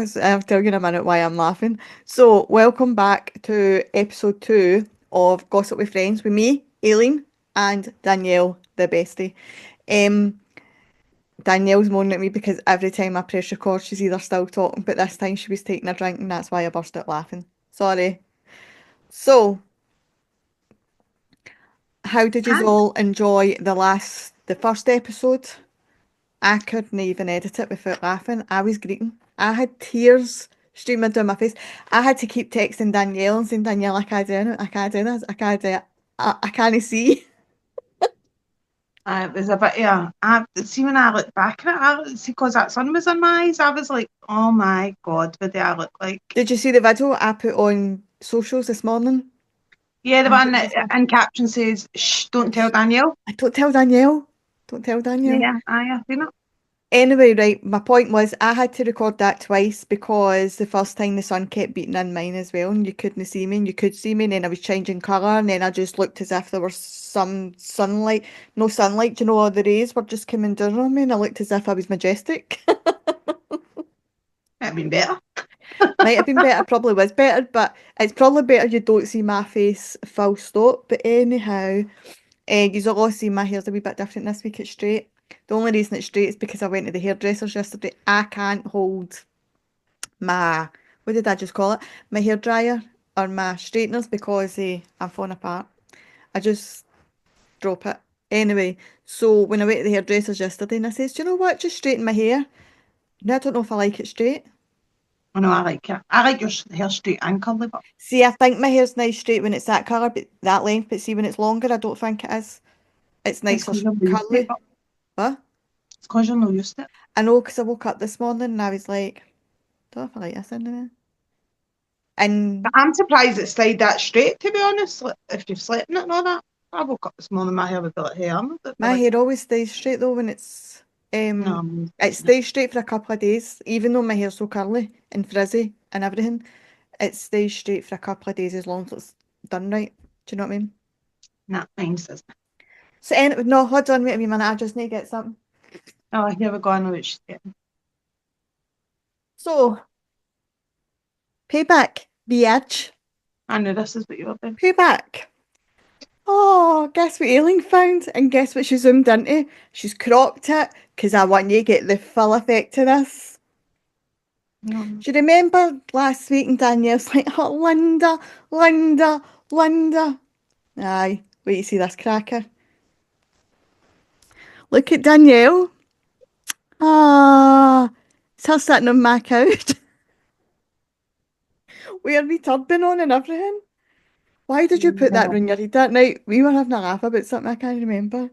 I'll tell you in a minute why I'm laughing. So, welcome back to episode 2 of Gossip with Friends with me, Aileen, and Danielle, the bestie. Um, Danielle's moaning at me because every time I press record, she's either still talking, but this time she was taking a drink, and that's why I burst out laughing. Sorry. So, how did you Hi. all enjoy the first episode? I couldn't even edit it without laughing. I was greeting. I had tears streaming down my face. I had to keep texting Danielle and saying, Danielle, I can't do it. I can't do this. I can't do it. I can't see. It was a bit, yeah. See, when I look back at it, see, because that sun was in my eyes, I was like, oh my God, what do I look like? Did you see the video I put on socials this morning? Yeah, the On one Tuesday? that in caption says, shh, don't tell Danielle. I don't tell Danielle. Don't tell Danielle. Yeah, I've seen it. Anyway, right, my point was I had to record that twice because the first time the sun kept beating in mine as well and you couldn't see me and you could see me and then I was changing colour and then I just looked as if there was some sunlight, no sunlight, you know, all the rays were just coming down on me and I looked as if I was majestic. It'd been better. Might have been better, probably was better, but it's probably better you don't see my face full stop. But anyhow, you'll all see my hair's a wee bit different this week, it's straight. The only reason it's straight is because I went to the hairdressers yesterday. I can't hold my, what did I just call it? My hairdryer or my straighteners because I'm falling apart. I just drop it. Anyway, so when I went to the hairdressers yesterday and I says, do you know what? Just straighten my hair. Now I don't know if I like it straight. I know, I like it. I like your hair straight and curly, but See, I think my hair's nice straight when it's that colour, but that length, but see when it's longer, I don't think it is. It's it's nicer because you're not used to it, curly. but What? it's because you're not used to it. I know because I woke up this morning and I was like, don't know if I like this anyway. And But I'm surprised it stayed that straight, to be honest, like, if you've slept in it and all that. I woke up this morning, my hair was like hair. It'd be my like, hair always stays straight though when no, I'm used it to it. stays straight for a couple of days, even though my hair's so curly and frizzy and everything, it stays straight for a couple of days as long as it's done right. Do you know what I mean? Nah, mine says. So anyway, no, hold on, wait a wee minute, I just need to get something. Oh, here we go, I know what she's getting. So, payback, bitch. I knew this is what you were doing. Payback. Oh, guess what Aileen found? And guess what she zoomed into? She's cropped it because I want you to get the full effect of this. No. Do you remember last week and Danielle's like, oh, Linda, Linda, Linda. Aye, wait to see this cracker. Look at Danielle. Ah, it's her sitting on my couch. We are turban on and everything. Why did you put that No. on your head that night? We were having a laugh about something I can't remember.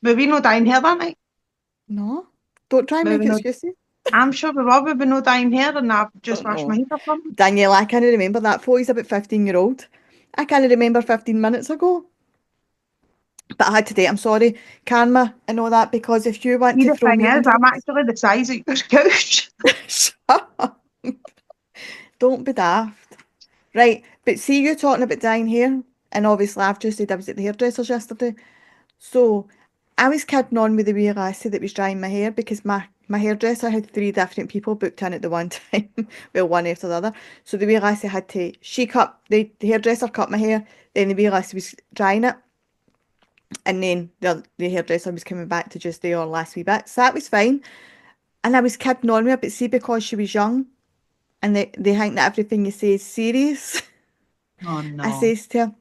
But we no dying hair that night. No, don't try and But make we no, excuses. I'm sure we were, but we no dying hair and I've just Don't washed my know. hair or something. Danielle, I can't remember that. Photo's about 15-year-old. I can't remember 15 minutes ago. But I had to date, I'm sorry, karma and all that, because if you want See, to the throw thing me is, under the I'm bus, actually the size of your couch. shut up. Don't be daft. Right, but see you talking about dyeing hair, and obviously I've just said I was at the hairdressers yesterday. So I was kidding on with the wee lassie that was drying my hair because my hairdresser had 3 different people booked in at the one time. Well, one after the other. So the wee lassie had to, the hairdresser cut my hair, then the wee lassie was drying it. And then the hairdresser was coming back to just do our last wee bit. So that was fine. And I was kidding on with her, but see, because she was young and they think that everything you say is serious, Oh I no. says to her,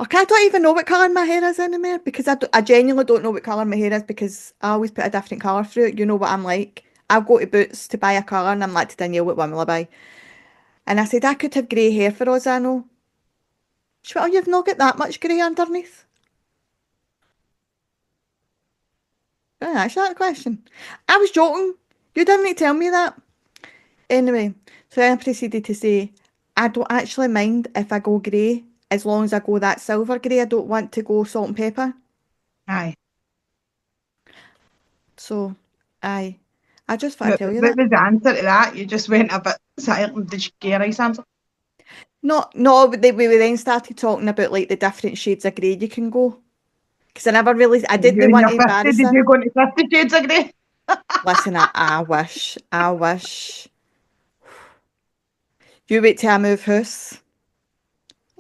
okay, I don't even know what colour my hair is anymore because I genuinely don't know what colour my hair is because I always put a different colour through it. You know what I'm like. I'll go to Boots to buy a colour and I'm like to Danielle, what one will I buy? And I said, I could have grey hair for us, I know. She went, oh, you've not got that much grey underneath. Didn't answer that question. I was joking. You didn't tell me that. Anyway, so then I proceeded to say, I don't actually mind if I go grey as long as I go that silver grey. I don't want to go salt and pepper. Aye. So, aye. I just thought I'd What, tell you what that. was the answer to that? You just went a bit silent. Did you get a nice answer? No, no, but we then started talking about like the different shades of grey you can go. Because I You didn't in want your to 50, embarrass did her. you go into 50 shades of grey? Listen, I wish. You wait till I move house.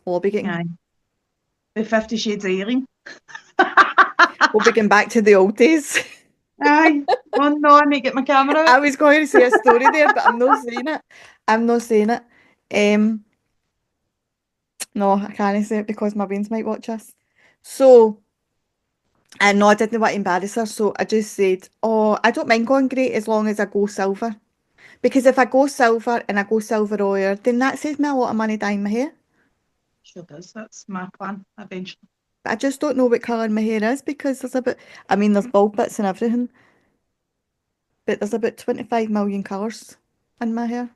We'll be getting, Aye. With 50 Shades of Aileen. we'll be getting back to the old days. Aye. Oh no, I need to get my camera I out. was going to say a story there, but I'm not saying it. I'm not saying it. Um, no, I can't say it because my veins might watch us. So, I know I didn't want to embarrass her, so I just said, "Oh, I don't mind going grey as long as I go silver. Because if I go silver and I go silver oil, then that saves me a lot of money dyeing my hair. Sure does. That's my plan eventually. But I just don't know what colour my hair is because there's about, I mean, there's bald bits and everything, but there's about 25 million colours in my hair.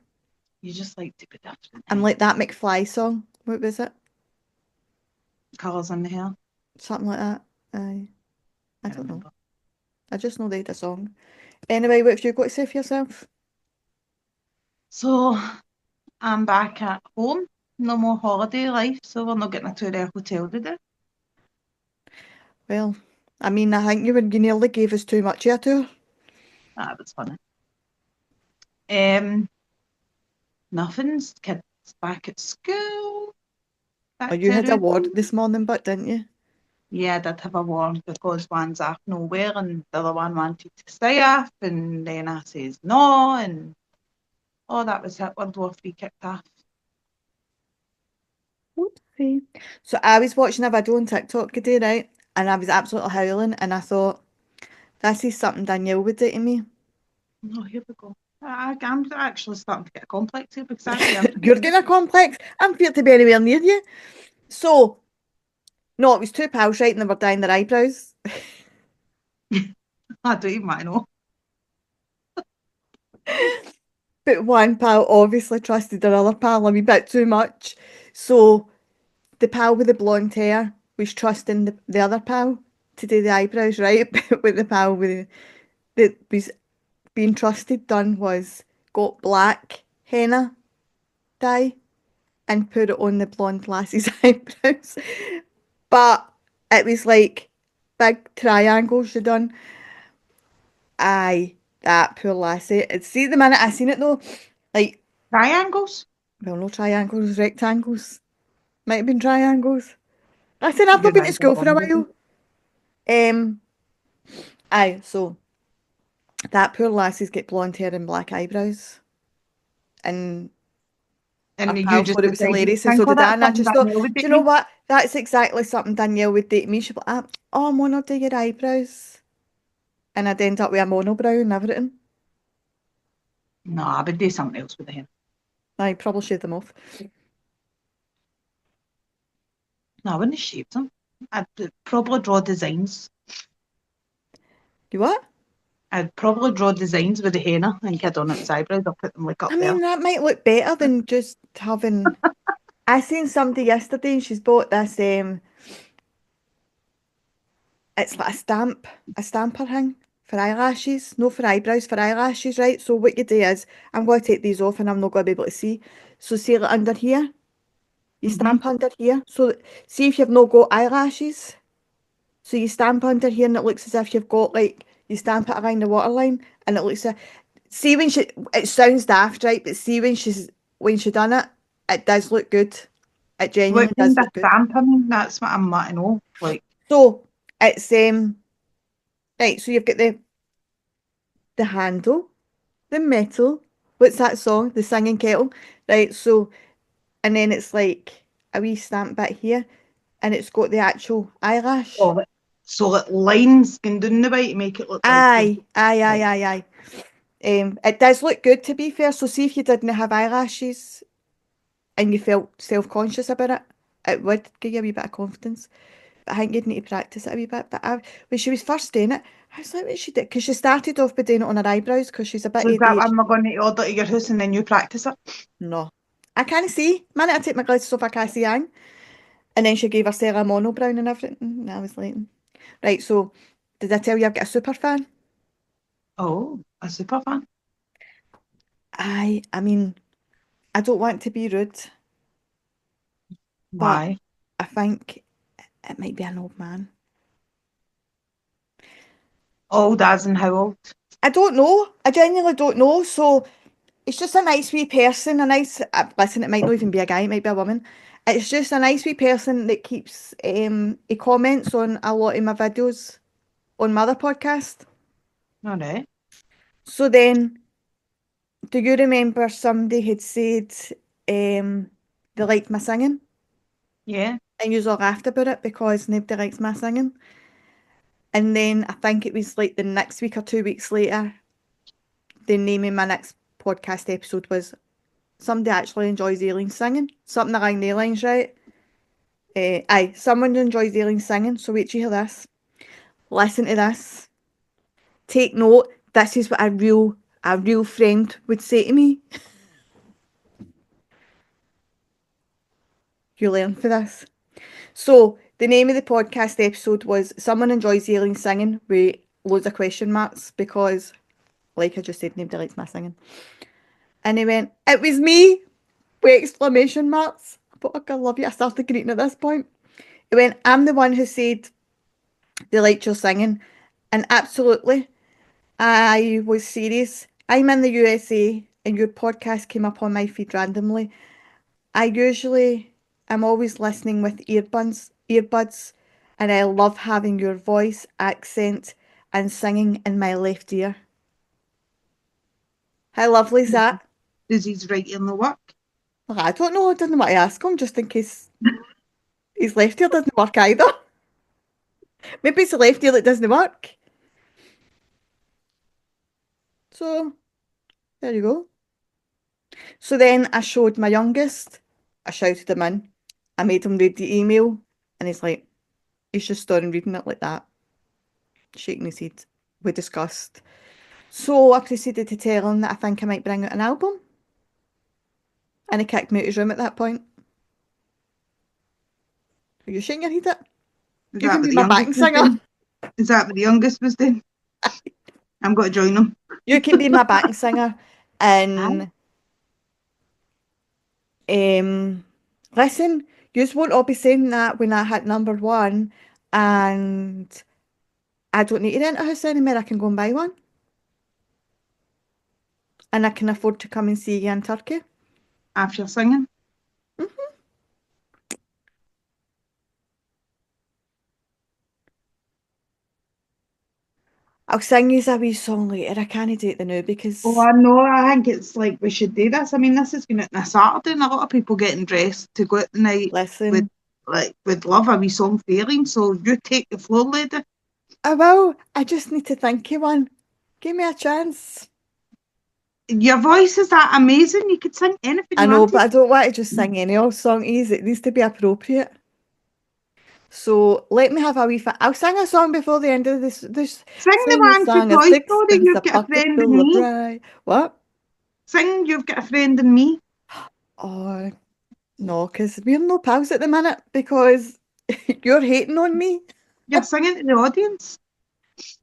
You just like to be different, I'm eh? like that McFly song. What was it? Colours in the hair. Something like that. I I don't know. remember. I just know they had a song. Anyway, what have you got to say for yourself? So I'm back at home. No more holiday life, so we're not getting a tour of a hotel today. Well, I mean, I think you nearly gave us too much here too. That was funny. Um, Nothing's kids back at school. Oh, Back you to had a ward routine. this morning, but didn't you? Yeah, I did have a warm because one's off nowhere and the other one wanted to stay off, and then I says no, and oh, that was it. World War Three kicked off. Oopsie. So I was watching a video on TikTok today, right? And I was absolutely howling, and I thought, this is something Danielle would do to me. Oh, here we go. I'm actually starting to get a complex here because I say I'm You're pretty. getting a complex. I'm feared to be anywhere near you. So, no, it was two pals, right? And they were dyeing their eyebrows. I don't even want to know. But one pal obviously trusted their other pal a wee bit too much. So the pal with the blonde hair was trusting the other pal to do the eyebrows, right? But with the pal that was being trusted done was got black henna dye and put it on the blonde lassie's eyebrows. But it was like big triangles she done. Aye, that poor lassie. And see the minute I seen it though, like, Triangles? well, no triangles, rectangles. Might have been triangles. I said I've not You're been not to even school for a wrong, while. Um, aye, so that poor lassie's got blonde hair and black eyebrows. And our and you pal just thought it was decided to hilarious, and so tinkle did I. that And I something just that thought, Neil would do date you know me. what? That's exactly something Danielle would do to me. She'd be like, oh, mono, do your eyebrows. And I'd end up with a monobrow and everything. No, I would do something else with the hair. I probably shave them off. No, I wouldn't shave them. I'd probably draw designs. You what? I'd probably draw designs with the henna and kid on its eyebrows. I'll put them like up I there. mean, that might look better than just having. I seen somebody yesterday and she's bought this it's like a stamper thing for eyelashes, no for eyebrows, for eyelashes, right? So what you do is, I'm going to take these off and I'm not going to be able to see. So see like under here, you Mm-hmm. stamp under here. So see if you've not got eyelashes. So you stamp under here and it looks as if you've got like, you stamp it around the waterline and it looks, see when she, it sounds daft, right? But see when she done it, it does look good. It What genuinely kind does of look good. stamp? I mean, that's what I'm wanting to know. Like, So it's, right, so you've got the handle, the metal. What's that song? The singing kettle. Right, so and then it's like a wee stamp bit here and it's got the actual eyelash. oh, so that lines can down the way to make it look like you've Aye, aye, aye, right. aye, aye. It does look good to be fair. So see if you didn't have eyelashes and you felt self-conscious about it, it would give you a wee bit of confidence. But I think you'd need to practice it a wee bit. But when she was first doing it, I was like, what she did? Because she started off by doing it on her eyebrows because she's a bit So is that what I'm ADHD. going to order to your house and then you practice it? No. I can't see. Minute I take my glasses off, I can't see anything. And then she gave herself a mono brown and everything. And I was like, right, so did I tell you I've got a super fan? Oh, a super fan. I mean, I don't want to be rude, but Why? I think it might be an old man. Old as in how old? I don't know. I genuinely don't know. So It's just a nice wee person, a nice, listen, it might not even be a guy, it might be a woman. It's just a nice wee person that keeps, he comments on a lot of my videos on my other podcast. All right. So then, do you remember somebody had said they liked my singing? Yeah. And you all laughed about it because nobody likes my singing. And then I think it was like the next week or 2 weeks later, the name of my next podcast episode was Somebody Actually Enjoys Aileen Singing. Something along the lines, right? Aye, someone enjoys Aileen singing, so wait till you hear this. Listen to this. Take note, this is what a real friend would say to me. You learn for this. So, the name of the podcast episode was Someone Enjoys Aileen Singing with loads of question marks because, like I just said, nobody likes my singing. And he went, it was me with exclamation marks. I thought, I love you. I started greeting at this point. He went, I'm the one who said they liked your singing. And absolutely, I was serious. I'm in the USA and your podcast came up on my feed randomly. I usually am always listening with earbuds, and I love having your voice, accent, and singing in my left ear. How lovely is that? Does his writing the work? Well, I don't know. I didn't want to ask him just in case his left ear doesn't work either. Maybe it's the left ear that doesn't work. So there you go. So then I showed my youngest. I shouted him in. I made him read the email, and he's just started reading it like that, shaking his head with disgust. So I proceeded to tell him that I think I might bring out an album, and he kicked me out of his room at that point. Are you shaking your head at? Is You that can what be the my youngest backing was singer. doing? Is that what the youngest was doing? I'm going to join them. You can be my backing singer, Aye. and listen, you won't all be saying that when I hit number one, and I don't need to rent a house anymore. I can go and buy one, and I can afford to come and see you in Turkey. After singing. Mhm. I'll sing you a wee song later. I can't do it now Oh, because I know. I think it's like we should do this. I mean, this is going out on a Saturday, and a lot of people getting dressed to go out the night with, listen, like, with love a wee song failing. So you take the floor, lady. I will. I just need to think of one. Give me a chance. Your voice is that amazing. You could sing anything I you know, but wanted. I don't want to just sing any old song. Easy. It needs to be appropriate. So let me have a wee. I'll sing a song before the end of this. Sing the Sing a one to song of Toy Story. sixpence, a You've got a bucket friend in full of me. rye. What? Sing You've Got a Friend in Me. Oh no, because we're no pals at the minute because you're hating on me. You're singing to the audience.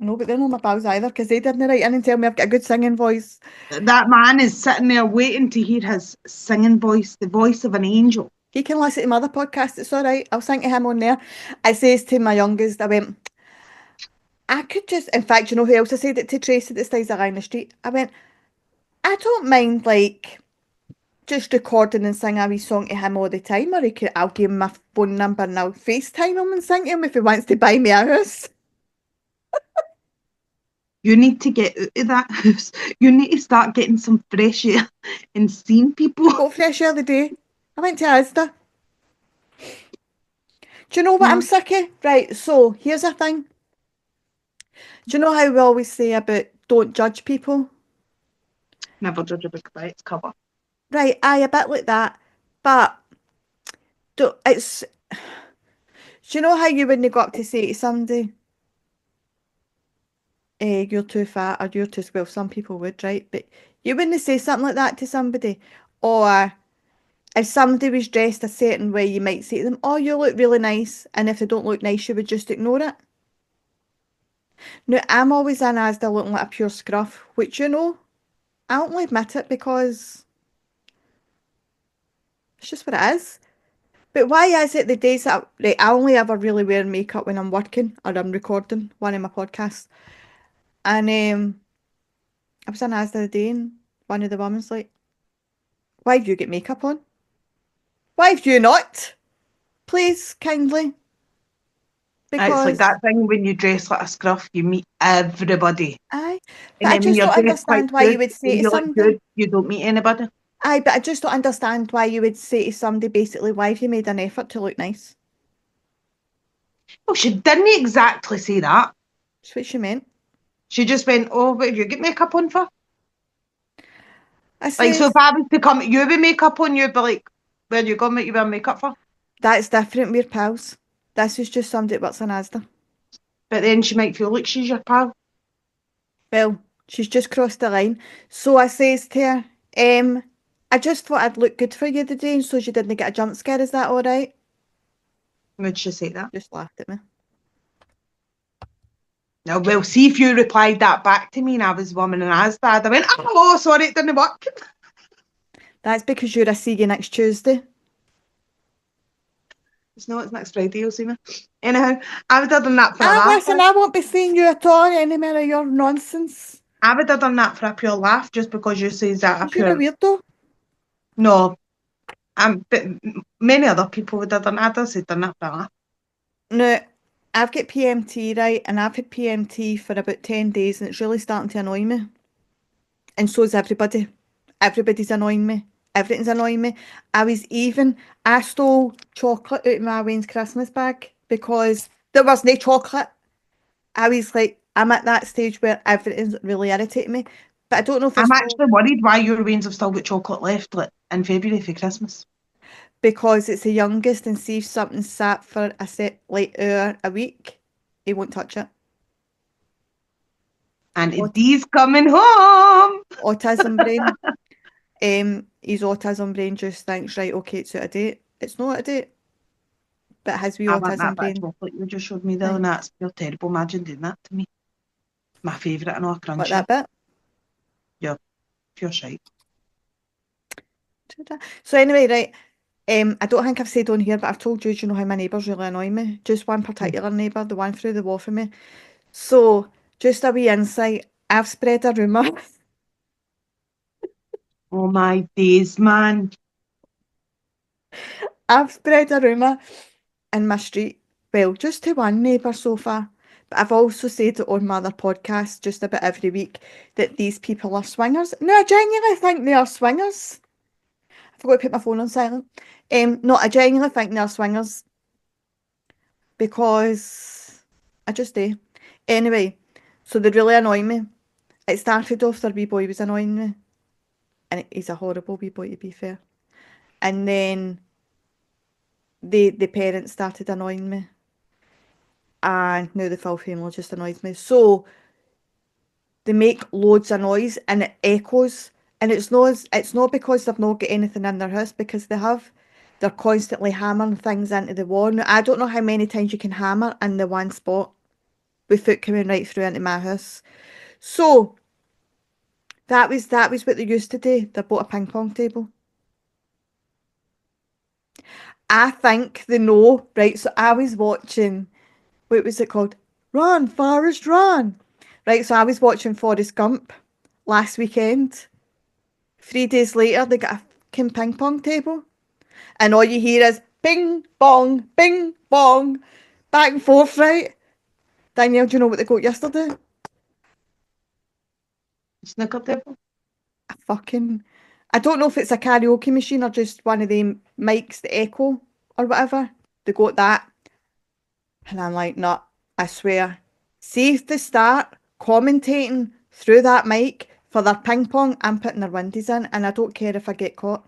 No, but they're not my pals either because they didn't write in and tell me I've got a good singing voice. That man is sitting there waiting to hear his singing voice, the voice of an angel. He can listen to my other podcast. It's all right. I'll sing to him on there. I says to my youngest, I went, I could just, in fact, you know who else I said it to Tracy that stays along the street? I went, I don't mind like just recording and sing a wee song to him all the time, or I'll give him my phone number and I'll FaceTime him and sing to him if he wants to buy me a house. You need to get out of that house. You need to start getting some fresh air and seeing people. I got fresh air the day. I went to Asda. Do you know what I'm No, sick of? Right, so here's the thing. Do you know how we always say about don't judge people? never judge a book by its cover. Right, aye, a bit like that. But it's, do you know how you wouldn't go up to say to somebody, you're too fat or you're too well, some people would, right? But you wouldn't say something like that to somebody. Or if somebody was dressed a certain way, you might say to them, oh, you look really nice. And if they don't look nice, you would just ignore it. Now, I'm always in Asda looking like a pure scruff, which, I don't admit it because it's just what it is. But why is it the days that right, I only ever really wear makeup when I'm working or I'm recording one of my podcasts. And I was in Asda the day and One of the women's like, why have you got makeup on? Why have you not? Please, kindly. It's like Because, that thing when you dress like a scruff, you meet everybody. aye. But And I then when just your don't day's quite understand why good you would say and to you look somebody, good, you don't meet anybody. aye, but I just don't understand why you would say to somebody basically, why have you made an effort to look nice? Well, she didn't exactly say that. That's what she meant. She just went, oh, what have you got makeup on for? I Like, so if says, I was to come at you with makeup on, you'd be like, where you going, what you wearing makeup for? that's different, we're pals. This is just somebody that works in Asda. But then she might feel like she's your pal. Well, she's just crossed the line. So I says to her, I just thought I'd look good for you today, so you didn't get a jump scare. Is that all right? Would she say that? Just laughed at me. No, well, see if you replied that back to me and I was woman and Asda. I went, oh, sorry, it didn't work. That's because you're a see you next Tuesday. It's next Friday, you'll see me. Anyhow, I would have done that for a Ah, laugh. listen, I won't be seeing you at all any more of your nonsense. I would have done that for a pure laugh just because you say that a Because you're a pure. weirdo. No, but many other people would have done that. I just said done that for a laugh. No, I've got PMT, right? And I've had PMT for about 10 days and it's really starting to annoy me. And so is everybody. Everybody's annoying me. Everything's annoying me. I stole chocolate out of my Wayne's Christmas bag because there was no chocolate. I was like, I'm at that stage where everything's really irritating me. But I don't know if I'm it's actually worried why your Waynes have still got chocolate left like, in February for Christmas. because it's the youngest and see if something's sat for a set like hour a week, he won't touch it. And Aut- Dee's coming home. autism brain. His autism brain just thinks, right, okay, it's out of date. It's not out of date, but his wee I want that autism bit of brain chocolate you just showed me there, and thinks, that's pure terrible. Imagine doing that to me. My favourite and all what crunchy. that bit? Yeah, pure shite. So anyway, right, I don't think I've said on here, but I've told you, do you know how my neighbours really annoy me? Just one particular neighbour, the one through the wall from me. So, just a wee insight, I've spread a rumour. Oh my days, man. I've spread a rumour in my street. Well, just to one neighbour so far. But I've also said it on my other podcast just about every week that these people are swingers. No, I genuinely think they are swingers. I forgot to put my phone on silent. No, I genuinely think they are swingers because I just do. Anyway, so they really annoy me. It started off their wee boy was annoying me, and he's a horrible wee boy to be fair. And then the parents started annoying me, and now the full family just annoys me. So they make loads of noise and it echoes, and it's not because they've not got anything in their house because they have. They're constantly hammering things into the wall. Now, I don't know how many times you can hammer in the one spot with foot coming right through into my house. So that was what they used to do. They bought a ping pong table. I think they know, right? So I was watching, what was it called? Run, Forrest, run. Right, so I was watching Forrest Gump last weekend. 3 days later, they got a fucking ping pong table. And all you hear is bing, bong, back and forth, right? Danielle, do you know what they got yesterday? Snicker table. A fucking, I don't know if it's a karaoke machine or just one of them mics that echo or whatever. They got that. And I'm like, no, I swear. See if they start commentating through that mic for their ping pong, I'm putting their windies in and I don't care if I get caught.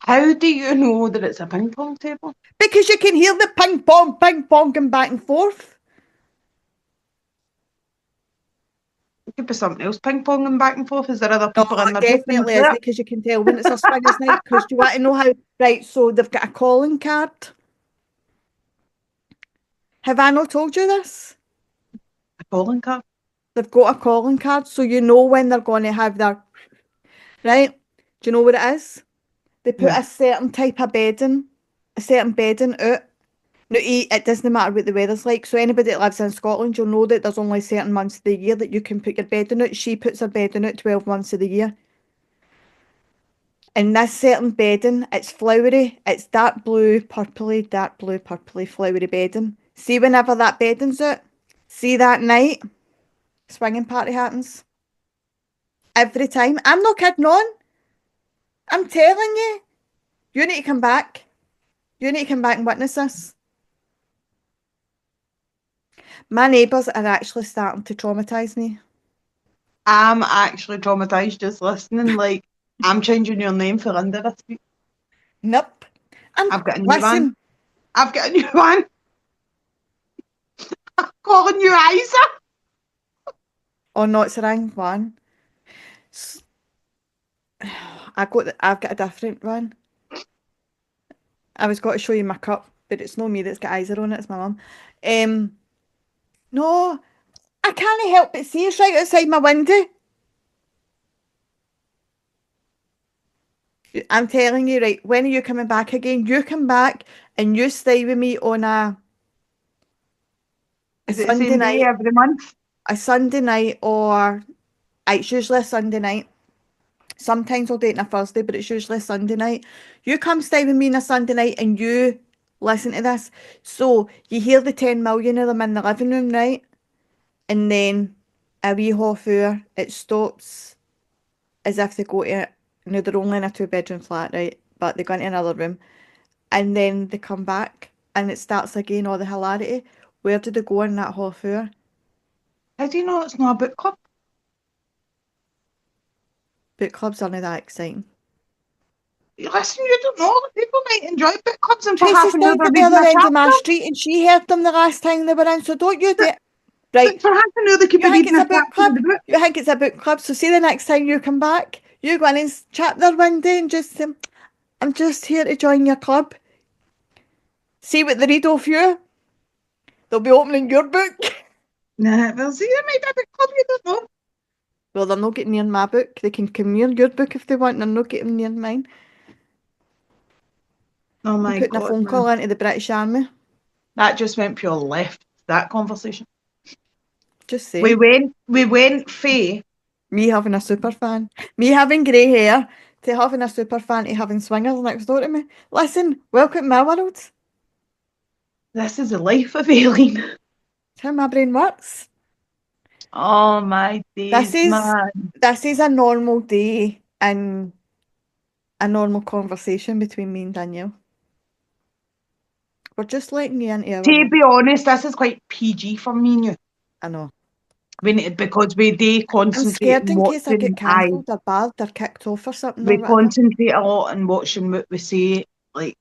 How do you know that it's a ping pong table? Because you can hear the ping pong going back and forth. It could be something else ping ponging back and forth. Is there other No, people in it there just in the definitely isn't flare? because you can tell when it's a swingers night. Because do you want to know how? Right, so they've got a calling card. Have I not told you this? A calling card? They've got a calling card, so you know when they're going to have their. Right? Do you know what it is? They put No. a certain type of bedding, a certain bedding out No, it doesn't matter what the weather's like. So anybody that lives in Scotland, you'll know that there's only certain months of the year that you can put your bed in it. She puts her bed in it 12 months of the year. And this certain bedding, it's flowery. It's dark blue, purpley, flowery bedding. See whenever that bedding's out, see that night, swinging party happens. Every time. I'm not kidding on. I'm telling you. You need to come back. You need to come back and witness this. My neighbours are actually starting to traumatise me. I'm actually traumatized just listening. Like, I'm changing your name for Linda this week. Nope. And I've got a new one. listen, I've got a new one. I'm calling you Isa. oh no, it's the wrong one. I've got a different one. I was going to show you my cup, but it's not me that's got eyes on it, it's my mum. Um, no, I can't help but see it's right outside my window. I'm telling you, right, when are you coming back again? You come back and you stay with me on a Is it the Sunday same day night, every month? or it's usually a Sunday night. Sometimes I'll do it on a Thursday, but it's usually a Sunday night. You come stay with me on a Sunday night and you listen to this. So you hear the 10 million of them in the living room, right? And then a wee half hour, it stops as if they go to, no, they're only in a two-bedroom flat, right? But they go into another room. And then they come back and it starts again, all the hilarity. Where did they go in that half hour? How do you know it's not a book club? Book clubs aren't that exciting. Listen, you don't know. People might enjoy book clubs, and for Tracy half an hour stayed they're at the reading other a end of my chapter. street and she heard them the last time they were in, so don't you do it. But Right, for half an hour they could you be think reading it's a a book chapter of club? the book. You think it's a book club? So see the next time you come back, you go in and chat their window and just say, I'm just here to join your club. See what they read off you. They'll be opening your book. Nah, well, see, there might be a book club, you don't know. Well, they're not getting near my book. They can come near your book if they want. They're not getting near mine. Oh I'm my putting a God, phone man. call into the British Army. That just went pure left, that conversation. Just We saying. went, we went Faye. Me having a super fan. Me having grey hair to having a super fan to having swingers next door to me. Listen, welcome to my world. It's This is the life of Aileen. how my brain works. Oh my This days, is man. this is a normal day and a normal conversation between me and Danielle. We're just letting you into our To world. be honest, this is quite PG for me and you. I know. Because we do I'm concentrate scared on in case I get watching. Aye, cancelled or barred or kicked off or something or we whatever. concentrate a lot on watching what we say. Like,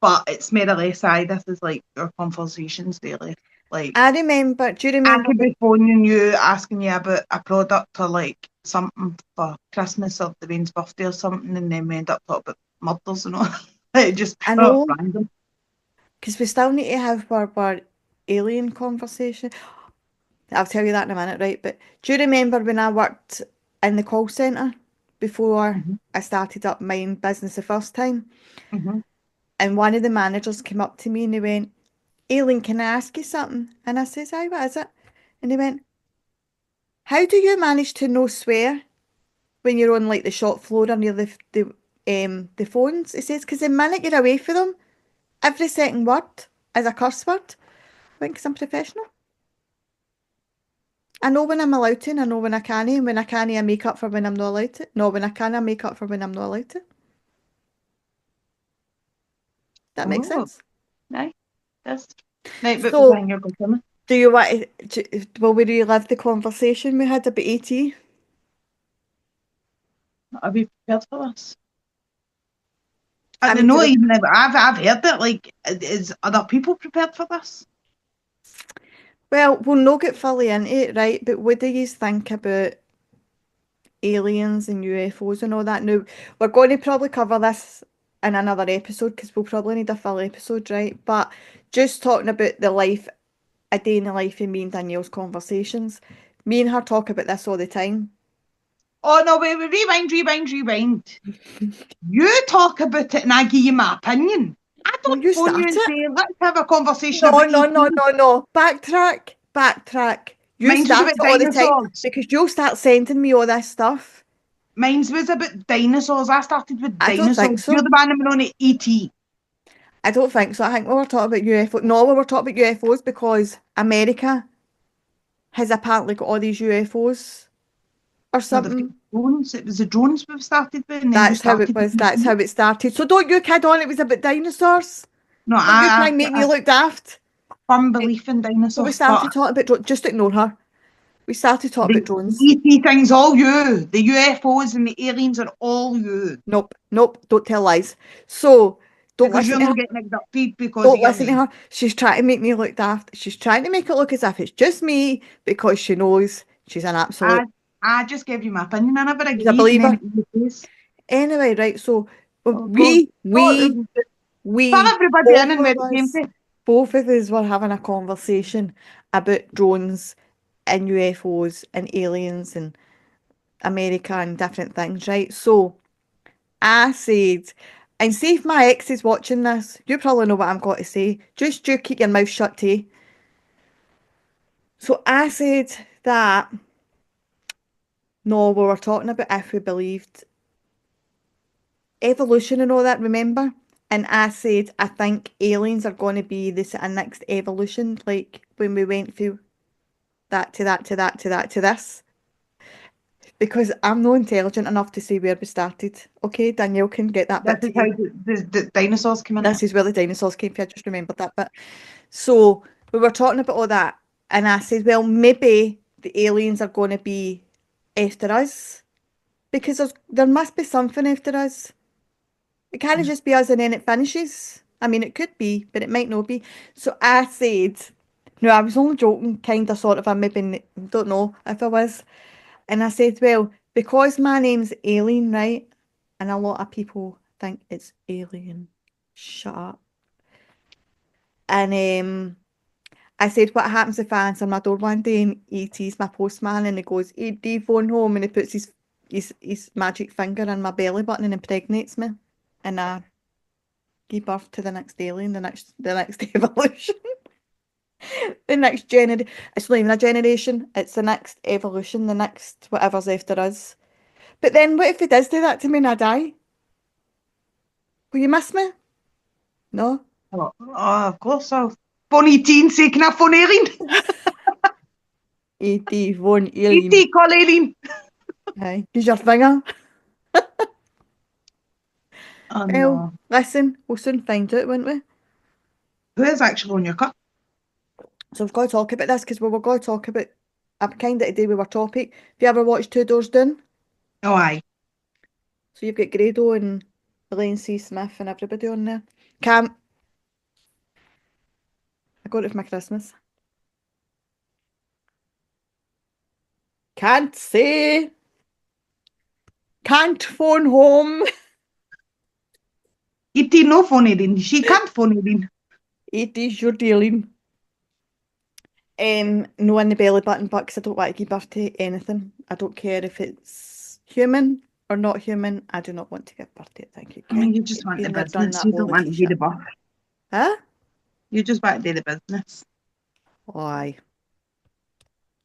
but it's more or less. Aye, this is like our conversations daily. Like, I remember, do you I remember could when be phoning you, asking you about a product or like something for Christmas or the Rain's birthday or something, and then we end up talking about murders and all. Like, just I pure know, random. because we still need to have our alien conversation. I'll tell you that in a minute, right? But do you remember when I worked in the call centre before Hmm. I started up my own business the first time? Hmm. And one of the managers came up to me and he went, Aileen, can I ask you something? And I says, aye, what is it? And he went, how do you manage to no swear when you're on like the shop floor or near the phones? He says, because the minute you're away from them, every second word is a curse word. I went, because I'm professional. I know when I'm allowed to, and I know when I can't. And when I can't, I make up for when I'm not allowed to. No, when I can, I make up for when I'm not allowed to. That makes Oh, sense. nice. That's right, but So, behind your good. do you want will we relive the conversation we had about AT? Are we prepared for this? I And mean, not even I've heard it. Like, is other people prepared for this? well, we'll not get fully into it, right? But what do you think about aliens and UFOs and all that? Now, we're going to probably cover this in another episode because we'll probably need a full episode, right? But just talking about the life, a day in the life of me and Danielle's conversations. Me and her talk about this all the time. Oh no, wait, rewind. You talk about it, and I give you my opinion. I No, don't you phone you start and it. say, let's have a conversation No, about no, no, ET. no, no. Backtrack, backtrack. You Mine's was start about it all the time dinosaurs. because you'll start sending me all this stuff. Mine's was about dinosaurs. I started with I don't think dinosaurs. You're so. the one that went on at ET. I don't think so. I think we were talking about UFO. No, we were talking about UFOs because America has apparently got all these UFOs or No, they've got something. drones. It was the drones we started with, and then you That's how it started with was. That's how ET. it started. So don't you kid on. It was about dinosaurs. No, Don't you try I and make have me a look daft. firm Right. belief in So we dinosaurs, started but talking about drones. Just ignore her. We started talking the about drones. ET thing's all you. The UFOs and the aliens are all you. Nope, nope. Don't tell lies. So don't Because listen you're to her. not getting abducted because of Don't your listen to name. her. She's trying to make me look daft. She's trying to make it look as if it's just me because she knows she's an I absolute. I just gave you my opinion. I never She's a agreed, and then believer. it was the case. Anyway, right. So Oh God. Oh, it was just for we, everybody in both and where of it came us, to. both of us were having a conversation about drones and UFOs and aliens and America and different things, right? So I said, and see if my ex is watching this, you probably know what I'm going to say. Just you keep your mouth shut, T. So I said that no, we were talking about if we believed evolution and all that, remember? And I said, I think aliens are going to be this next evolution, like when we went through that to that to that to that to this. Because I'm not intelligent enough to see where we started. Okay, Danielle can get that This bit is to how you. the dinosaurs came into This it. is where the dinosaurs came from. I just remembered that bit. So we were talking about all that, and I said, well, maybe the aliens are going to be after us because there must be something after us. It can't just be us and then it finishes. I mean, it could be, but it might not be. So I said, no, I was only joking, kind of, sort of. I maybe don't know if I was. And I said, well, because my name's Aileen, right? And a lot of people think it's Alien. Shut up. And I said, what happens if I answer my door one day and ET's my postman and he goes, ET phone home and he puts his magic finger in my belly button and impregnates me. And I give birth to the next alien, the next evolution, the next generation. It's not even a generation, it's the next evolution, the next whatever's after us. But then what if he does do that to me and I die? Will you miss me? No? Oh, of course. So, funny teen say, can I phone Aileen? ET von alien. ET, call Aileen. Aye. Use your finger. Oh Well, no. listen, we'll soon find out, won't we? Who is actually on your cut? So we've got to talk about this because we were going to talk about a kind of today with our topic. Have you ever watched Two Doors Down? Oh, aye. So you've got Grado and Elaine C. Smith and everybody on there. Cam, I got it for my Christmas. Can't say. Can't phone home. ET no phone Aileen. She can't phone Aileen. It is your dealing. No in the belly button, but 'cause I don't want to give birth to anything. I don't care if it's human or not human. I do not want to give birth to it. Thank you. I mean, Kind you just want the been there, done business. that, You all don't the want to do t-shirt. the buff. Huh? You just want to do the business. Why?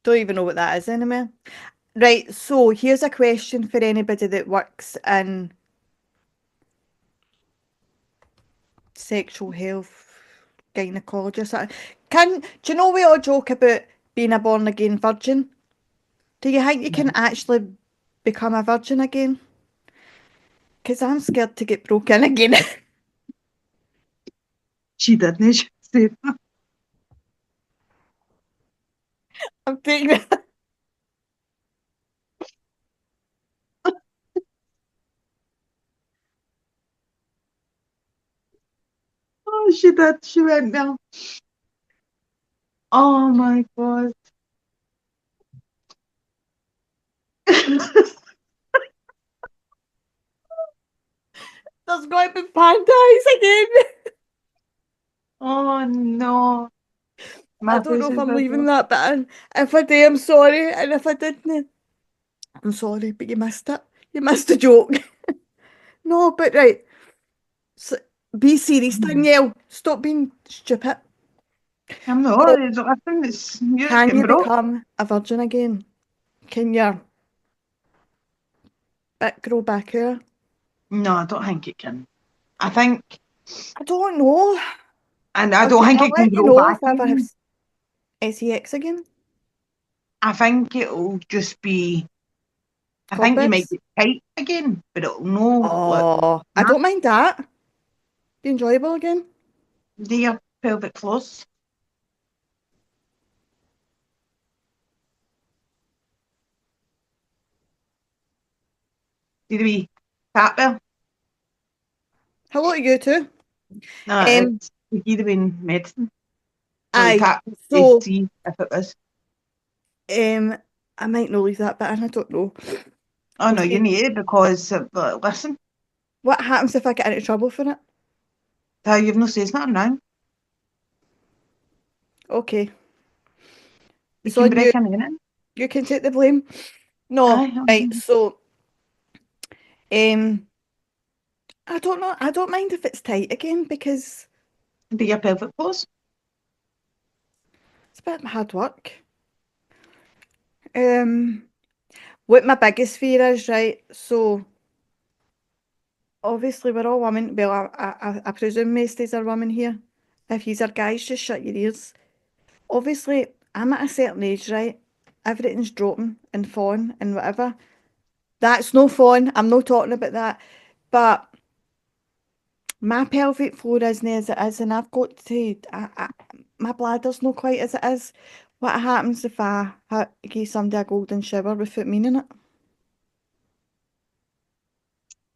Don't even know what that is anymore. Right, so here's a question for anybody that works in sexual health, gynecology or something. Do you know we all joke about being a born again virgin? Do you think you can actually become a virgin again? Because I'm scared to get broken again. She didn't. She said, I'm taking oh, she did. She went now. Oh my God. There's going to be panties again. Oh no. I My don't know face if is I'm as leaving well. that bit in. If I do, I'm sorry. And if I didn't, I'm sorry, but you missed it. You missed the joke. No, but right. So, Be serious, Mhm. Danielle. Stop being stupid. I'm So, not. I think it's you're can getting you broke. become a virgin again? Can your bit grow back out? No, I don't think it can. I think, I don't know. and I don't think I'll it can let you grow know if back I ever have again. sex again. I think it'll just be. I think you might Cobwebs. get tight again, but it'll no like Oh, I snap. don't mind that. Be enjoyable again. Do your pelvic floors? Do the wee tap there? Hello to you too. No, Um, it's the give the wee medicine. So you aye. tap to So, see if it was. um, I might not leave that bit in. I don't know. Oh We'll no, you see. need it because listen, What happens if I get into trouble for it? you've no says nothing now. Okay, You it's can on you. break in it. You can take the blame. No, Aye, right. So, um, I don't know. I don't mind if it's tight again because do your pelvic floors. it's a bit hard work. Um, what my biggest fear is, right? So, obviously, we're all women. Well, I presume most are women here. If yous are guys, just shut your ears. Obviously, I'm at a certain age, right? Everything's dropping and falling and whatever. That's no fun. I'm not talking about that. But my pelvic floor isn't as it is, and I've got to. My bladder's not quite as it is. What happens if I give somebody a golden shower without meaning it?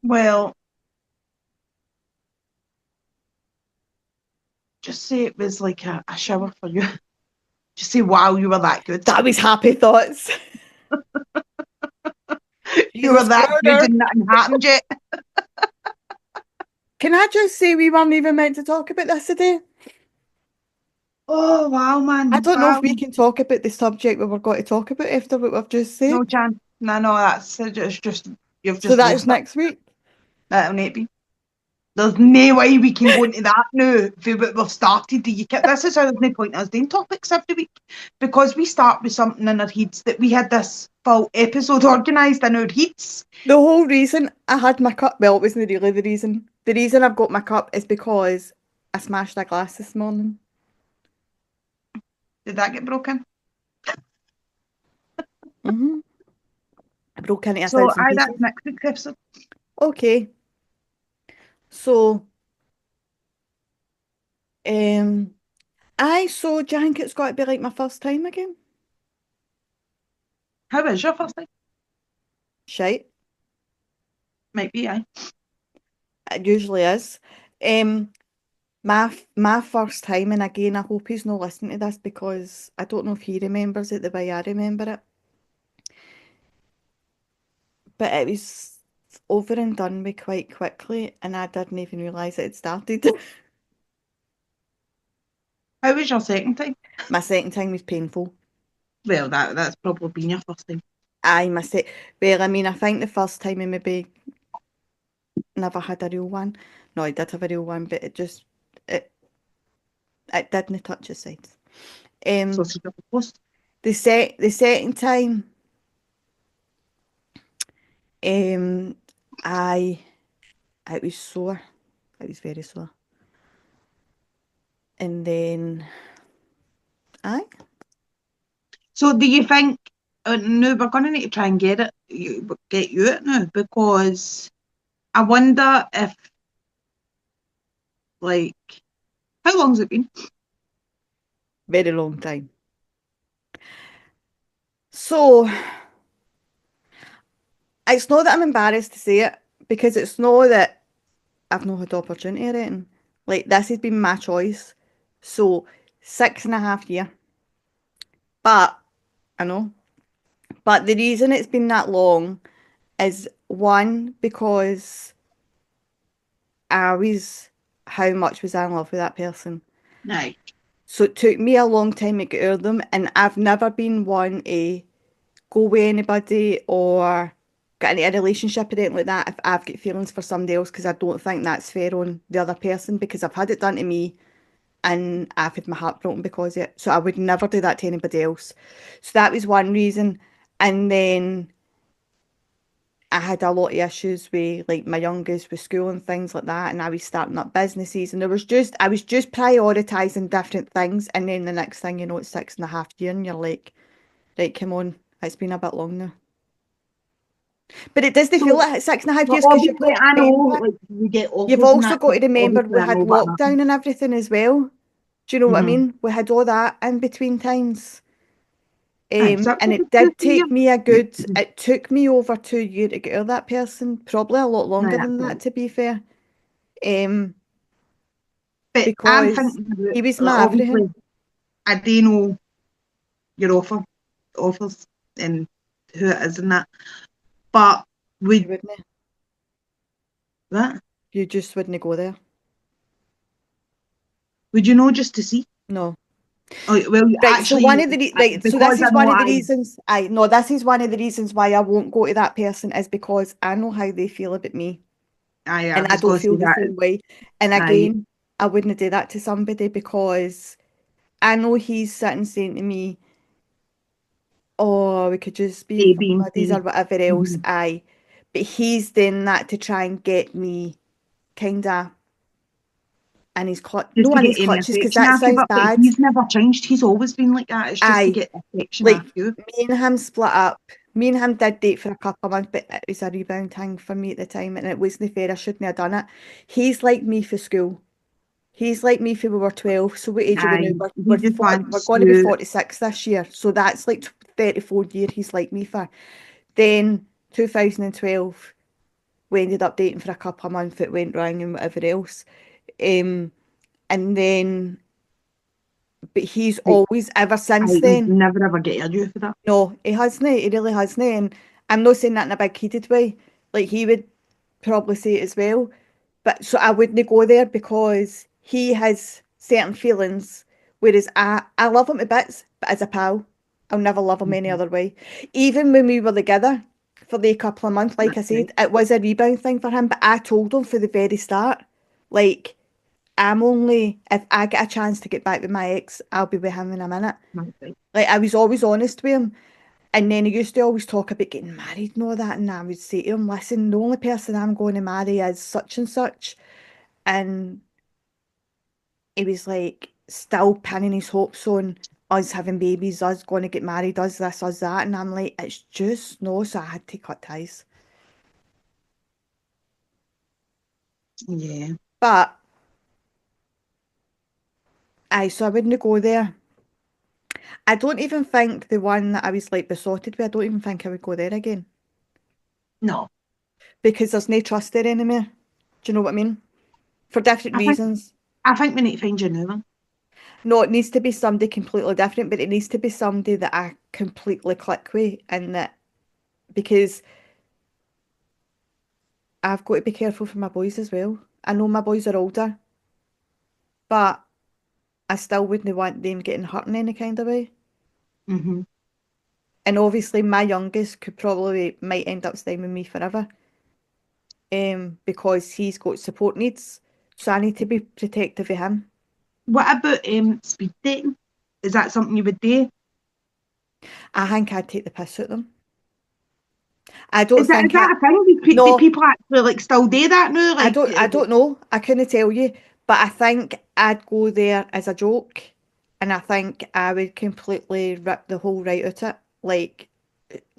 Well, just say it was like a shower for you. Just say, wow, you were that good. That was happy thoughts. You were Jesus that good murder. and nothing happened yet. Can I just say we weren't even meant to talk about this today? Oh, wow, I man. don't know Wow. if we can talk about the subject we were going to talk about after what we've just said. No chance. No, no, it's just, you've So just that is lost it. next week. That'll not be. There's no way we can go into that now for what we've started. Do you get this? Is how there's no point in us doing topics every week because we start with something in our heads that we had this full episode organised in our heads. The whole reason I had my cup, well, it wasn't really the reason. The reason I've got my cup is because I smashed a glass this morning. Did that get broken? hmm I broke into a So, thousand that's pieces. next week's episode. Okay, so, um, so do you think it's got to be like my first time again? How is your first time? Shite, Might be, aye. it usually is. Um, my first time, and again, I hope he's not listening to this because I don't know if he remembers it the way I remember it, but it was over and done with quite quickly, and I didn't even realise it had started. How was your second time? My second time was painful. Well, that's probably been your first time. I must say, well, I mean, I think the first time I maybe never had a real one. No, I did have a real one, but it it didn't touch the sides. So, Um, she's your first. the second time, um, I it was sore. It was very sore. And then I So, do you think? No, we're going to need to try and get you it now because I wonder if, like, how long's it been? very long time. So it's not that I'm embarrassed to say it because it's not that I've not had the opportunity or anything. Like this has been my choice. So 6.5 years. But I know. But the reason it's been that long is one, because I was how much was I in love with that person. Aye. So it took me a long time to get over them, and I've never been one to go with anybody or got into a relationship or anything like that if I've got feelings for somebody else because I don't think that's fair on the other person because I've had it done to me and I've had my heart broken because of it. So I would never do that to anybody else. So that was one reason. And then I had a lot of issues with like my youngest with school and things like that, and I was starting up businesses, and I was just prioritizing different things, and then the next thing you know, it's 6.5 years, and you're like, right, come on, it's been a bit long now. But it doesn't feel So, like 6.5 years but because you've obviously, got to I know, remember, like, you get you've offers and also that, got so to remember obviously we I had know what happened. lockdown and everything as well. Do you know what I Mm-hmm. mean? We had all that in between times. Aye, so that And was a it good did year. take me it took me over 2 years to get out of that person, probably a lot No, longer that's than that, right. to be fair. Um, But I'm because thinking about, he was like, my everything. obviously, I do know your offers and who it is and that. But You would wouldn't, that? you just wouldn't go there. Would you know just to see? No. Oh, well, Right, so actually, right, so this because I is know one of the I, reasons I no, this is one of the reasons why I won't go to that person is because I know how they feel about me I and I was don't going to say feel the that. same way. And I again, I wouldn't do that to somebody because I know he's sitting saying to me, oh, we could just be A, B, and buddies or C. whatever else. Mm-hmm. Aye. But he's doing that to try and get me kind of in his clutch. Just No, to in get his any clutches, because affection that after you, sounds but bad. he's never changed. He's always been like that. It's just to Aye. get affection Like, after you. me and him split up. Me and him did date for a couple of months, but it was a rebound thing for me at the time, and it wasn't fair. I shouldn't have done it. He's like me for school. He's like me for we were 12. So what age are we now? Aye, he just We're wants going to be you. 46 this year. So that's like 34 years he's like me for. Then 2012, we ended up dating for a couple of months. It went wrong and whatever else. Um, and then, but he's Like, always, ever I since would then, never ever get you for that. no, he hasn't. He really hasn't. And I'm not saying that in a big heated way. Like he would probably say it as well. But so I wouldn't go there because he has certain feelings, whereas I love him to bits, but as a pal, I'll never love him any Mhm. other way. Even when we were together for the couple of months, like I That's right. said, it was a rebound thing for him. But I told him from the very start, like I'm only if I get a chance to get back with my ex, I'll be with him in a minute. That's right. Like I was always honest with him. And then he used to always talk about getting married and all that. And I would say to him, listen, the only person I'm going to marry is such and such. And he was like still pinning his hopes on us having babies, us going to get married, us this, us that. And I'm like, it's just no. So I had to cut ties. Yeah. But so I wouldn't go there. I don't even think the one that I was like besotted with, I don't even think I would go there again No. because there's no trust there anymore. Do you know what I mean? For different I think reasons. I think we need to find you a new one. No, it needs to be somebody completely different, but it needs to be somebody that I completely click with and that because I've got to be careful for my boys as well. I know my boys are older, but I still wouldn't want them getting hurt in any kind of way. Hmm. And obviously my youngest could probably might end up staying with me forever. Because he's got support needs. So I need to be protective of him. What about speed dating? Is that something you would do? I think I'd take the piss out of them. I don't Is think that a thing? Do no, people actually like still do that now? Like, I don't know. I couldn't tell you, but I think I'd go there as a joke, and I think I would completely rip the whole right out it. Like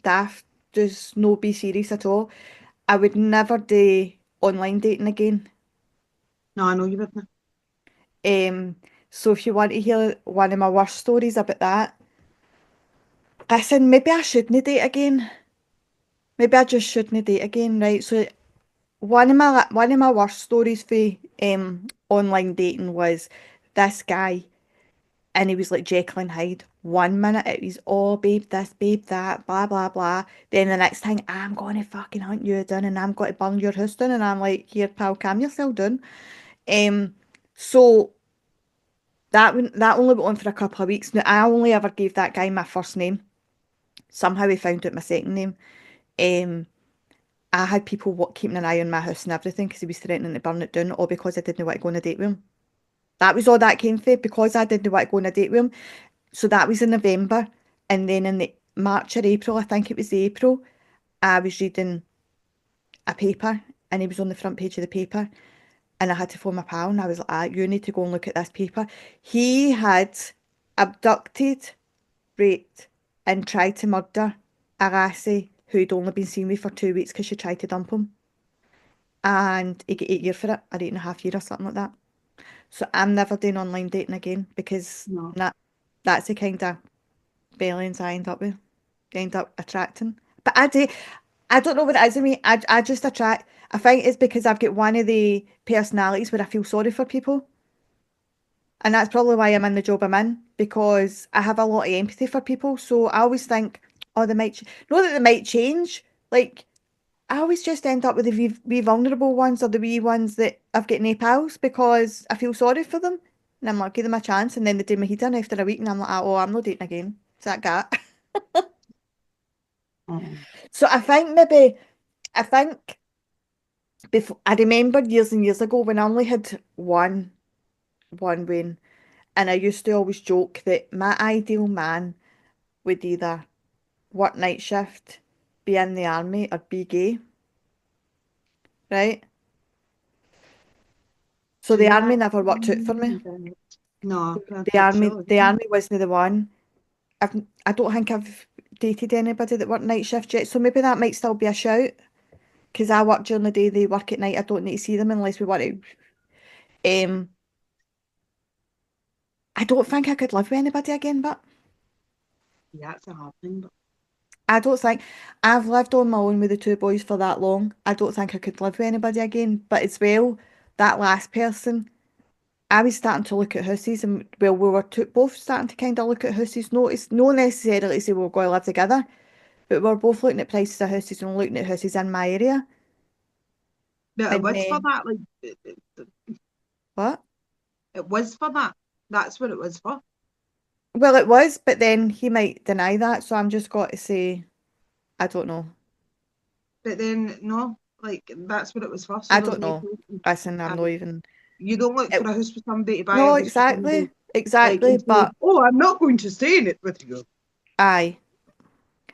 daft, just no be serious at all. I would never do online dating again. no, I know you wouldn't. Um, so if you want to hear one of my worst stories about that, listen, maybe I shouldn't date again. Maybe I just shouldn't date again, right? So one of my worst stories for online dating was this guy. And he was like Jekyll and Hyde. 1 minute it was, oh, babe this, babe that, blah, blah, blah. Then the next thing, I'm going to fucking hunt you down and I'm going to burn your house down. And I'm like, here, pal, calm yourself down. Um, so that only went on for a couple of weeks. Now, I only ever gave that guy my first name. Somehow he found out my second name. Um, I had people keeping an eye on my house and everything because he was threatening to burn it down, all because I didn't want to go on a date with him. That was all that came for, because I didn't want to go on a date with him. So that was in November. And then in the March or April, I think it was April, I was reading a paper and he was on the front page of the paper. And I had to phone my pal and I was like, you need to go and look at this paper. He had abducted, raped, and tried to murder a lassie who'd only been seen with for 2 weeks because she tried to dump him. And he got 8 years for it, or 8.5 years or something like that. So I'm never doing online dating again because No. that's the kind of Bellends I end up with, end up attracting. But I don't know what it is in me. I just attract. I think it's because I've got one of the personalities where I feel sorry for people, and that's probably why I'm in the job I'm in because I have a lot of empathy for people. So I always think, oh, they might, know that they might change. Like I always just end up with the wee vulnerable ones or the wee ones that I've got no pals because I feel sorry for them, and I'm like, give them a chance, and then they do my head in after a week, and I'm like, oh, I'm not dating again. It's that cat. Mm. So I think maybe I think before I remember years and years ago when I only had one win, and I used to always joke that my ideal man would either work night shift, be in the army, or be gay, right? So Do the you army know never worked out for me. that? No, I The think army, so. the army wasn't the one. I don't think I've dated anybody that worked night shift yet, so maybe that might still be a shout. Because I work during the day, they work at night. I don't need to see them unless we want to. Um, I don't think I could live with anybody again, but Yeah, it's a hard thing, but I don't think I've lived on my own with the two boys for that long. I don't think I could live with anybody again. But as well, that last person, I was starting to look at houses, and well, we were both starting to kind of look at houses. Notice, no necessarily say we are going to live together, but we we're both looking at prices of houses and looking at houses in my area. it And was for then that. Like what? it was for that. That's what it was for. Well, it was, but then he might deny that, so I'm just got to say, I don't know. But then no, like that's what it was for. So I there's don't no know. point. Listen, I'm not even. You don't look It, for a house for somebody to buy a no, house for somebody, exactly, like exactly. and say, But oh, I'm not going to stay in it with you. aye,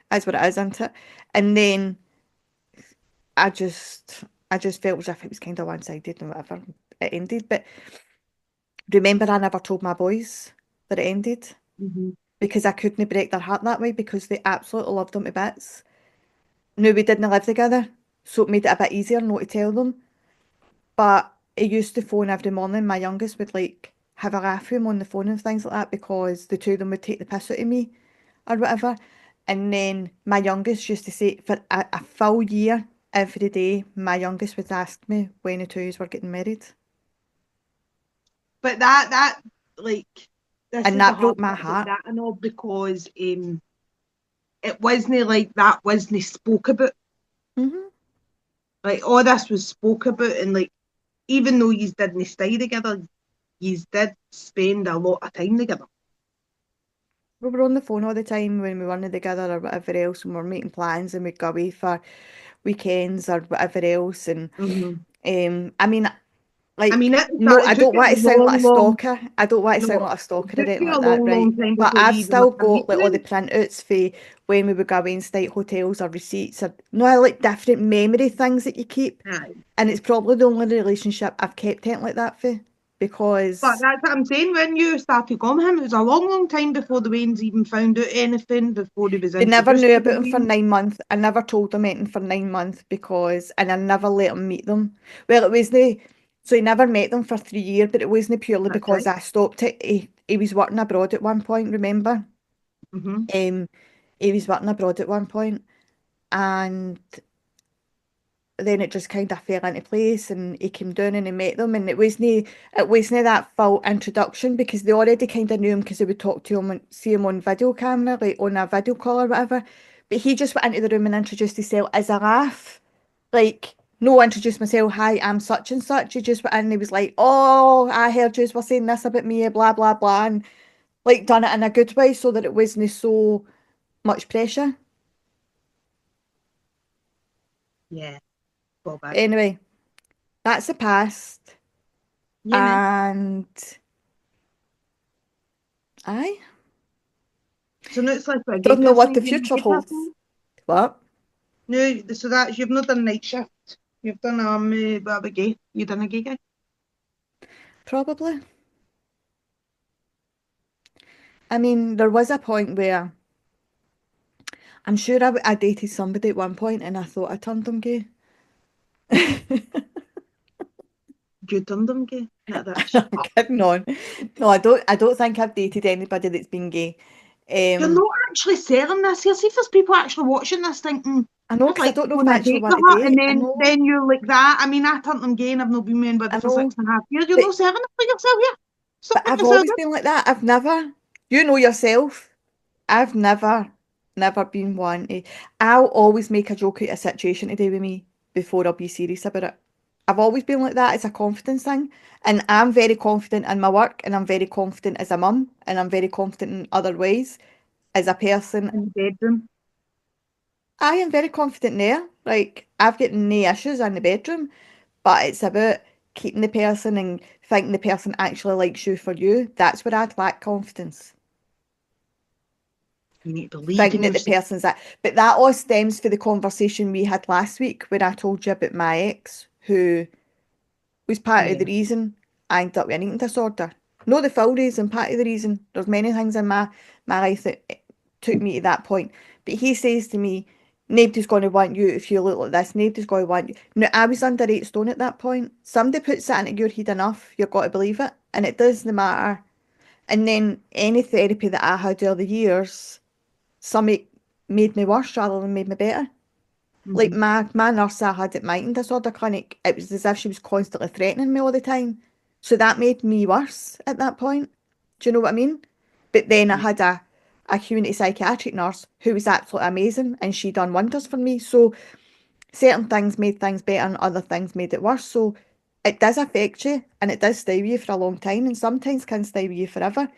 that's what it is, isn't it? And then I just, I just felt as if it was kind of one-sided and whatever. It ended, but remember, I never told my boys that it ended Mm-hmm. because I couldn't break their heart that way because they absolutely loved him to bits. No, we didn't live together, so it made it a bit easier not to tell them. But he used to phone every morning. My youngest would like have a laugh with him on the phone and things like that because the two of them would take the piss out of me or whatever. And then my youngest used to say for a full year, every day, my youngest would ask me when the two of us were getting married. But that like this And is the that hard broke my part about heart. that and all because it wasn't like that wasn't spoke about. Hmm. Like all this was spoke about and like even though you didn't stay together, you did spend a lot of time together. We were on the phone all the time when we weren't together or whatever else, and we were making plans and we'd go away for weekends or whatever else. And Mm-hmm. I mean, I like, mean, at the no, start, I it took don't you want to a sound like long, a long, stalker. I don't want to sound no, like a it stalker or took anything you like a that, long, right? long time But before I've you even still had to meet got like all the them. printouts for when we would go away and stay at hotels or receipts or no, I like different memory things that you keep. Aye. And it's probably the only relationship I've kept it like that for But because that's what I'm saying. When you started going with him, it was a long, long time before the Waynes even found out anything, before he was they never introduced knew to the about him for Waynes. 9 months. I never told them anything for 9 months because, and I never let him meet them. Well, it wasn't, so he never met them for 3 years, but it wasn't purely That's because right. I stopped it. He was working abroad at one point, remember? Mm-hmm. Um, he was working abroad at one point, and then it just kind of fell into place, and he came down and he met them, and it wasn't that full introduction because they already kind of knew him because they would talk to him and see him on video camera, like on a video call or whatever. But he just went into the room and introduced himself as a laugh, like. No, introduced myself. Hi, I'm such and such. He just went in and he was like, "Oh, I heard you were saying this about me, blah blah blah," and like done it in a good way so that it wasn't so much pressure. Yeah. Go big. Anyway, that's the past. Yeah, man. And I So now it's like for a gay don't know person, what are the you a future gay holds. person? What? No, so that's you've not done night shift. You've done what about gay? You done a gay guy? Probably. I mean, there was a point where I'm sure I dated somebody at one point and I thought I turned them gay. You done them gay? No, that's I'm kidding on. No, I don't think I've dated anybody that's been gay. you're Um, not actually selling this here. See if there's people actually watching this thinking, I know I'd because I like to don't know go if on I a actually date want with to her, and date. I then know, then you're like that. I mean, I turned them gay and I've not been with anybody I for six know, and a half years. You're but not selling it for yourself here. Stop but putting I've yourself always in. been like that. I've never, you know yourself. I've never been one to. I'll always make a joke out of a situation to do with me before I'll be serious about it. I've always been like that. It's a confidence thing. And I'm very confident in my work and I'm very confident as a mum and I'm very confident in other ways as a person. In the bedroom. I am very confident there. Like I've got no issues in the bedroom, but it's about keeping the person and thinking the person actually likes you for you. That's where I lack confidence. You need to believe Thinking in that the yourself. person's that. But that all stems from the conversation we had last week when I told you about my ex who was part of Yeah. the reason I ended up with an eating disorder. Not the full reason, part of the reason. There's many things in my life that took me to that point. But he says to me, nobody's going to want you if you look like this. Nobody's going to want you. Now, I was under 8 stone at that point. Somebody puts that into your head enough, you've got to believe it. And it doesn't matter. And then any therapy that I had over the years, some it made me worse rather than made me better. Like Mm-hmm. my nurse I had at my eating disorder clinic, it was as if she was constantly threatening me all the time. So that made me worse at that point. Do you know what I mean? But then I Yeah. had a community psychiatric nurse who was absolutely amazing and she done wonders for me. So certain things made things better and other things made it worse. So it does affect you and it does stay with you for a long time and sometimes can stay with you forever.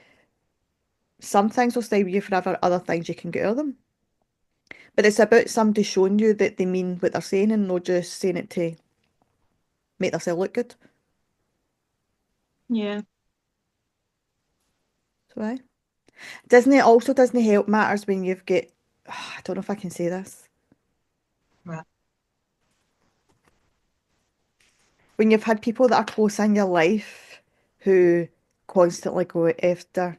Some things will stay with you forever, other things you can get out of them. But it's about somebody showing you that they mean what they're saying and not just saying it to make themselves look good. Yeah. So aye. Disney also doesn't help matters when you've got I don't know if I can say this. Right. When you've had people that are close in your life who constantly go after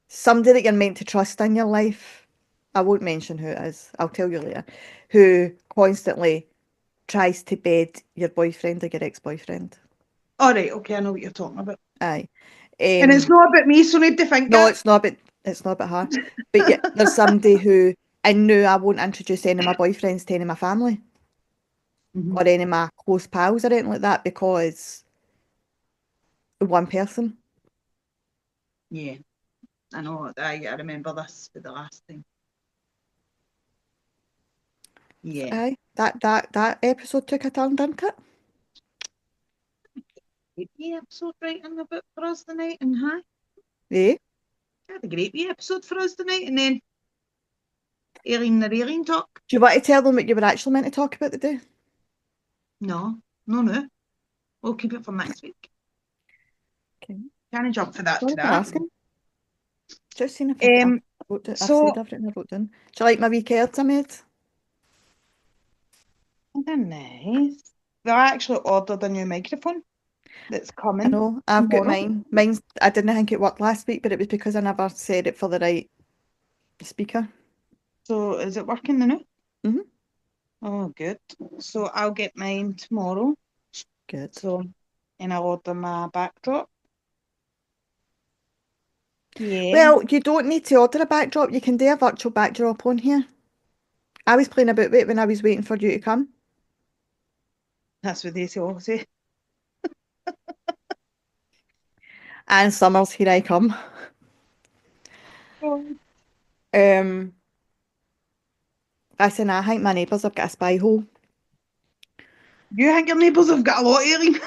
somebody that you're meant to trust in your life. I won't mention who it is, I'll tell you later. Who constantly tries to bed your boyfriend or your ex-boyfriend. All right. Okay, I know what you're talking about. Aye. And it's Um not about me, so need to think No, it. it's not about her. But yeah, there's somebody who I knew I won't introduce any of my boyfriends to any of my family Mm-hmm. or any of my close pals or anything like that because one person. Yeah. I know. I remember this for the last time. So, Yeah. aye, that episode took a turn, didn't it? Great wee episode writing about for us tonight, and hi, Eh? had a great wee episode for us tonight, and then Aileen the Aileen talk. Do you want to tell them what you were actually meant to talk about today? No, no, no. We'll keep it for next week. Okay. Can I jump for that Sorry to for that? asking. Just seeing if Um. I've said So everything I wrote down. Do you like my wee cards I made? they're nice. They actually ordered a new microphone that's I coming know, I've got tomorrow. mine. Mine's, I didn't think it worked last week, but it was because I never said it for the right speaker. So is it working now? Hmm. Oh, good. So I'll get mine tomorrow. Good. So, and I'll order my backdrop. Yeah, Well, you don't need to order a backdrop. You can do a virtual backdrop on here. I was playing about with it when I was waiting for you to come. that's what they all say. And Summers, here I come. Oh. Um, Listen, I think my neighbours have got a spy hole. You think your neighbours have got a lot, Aileen?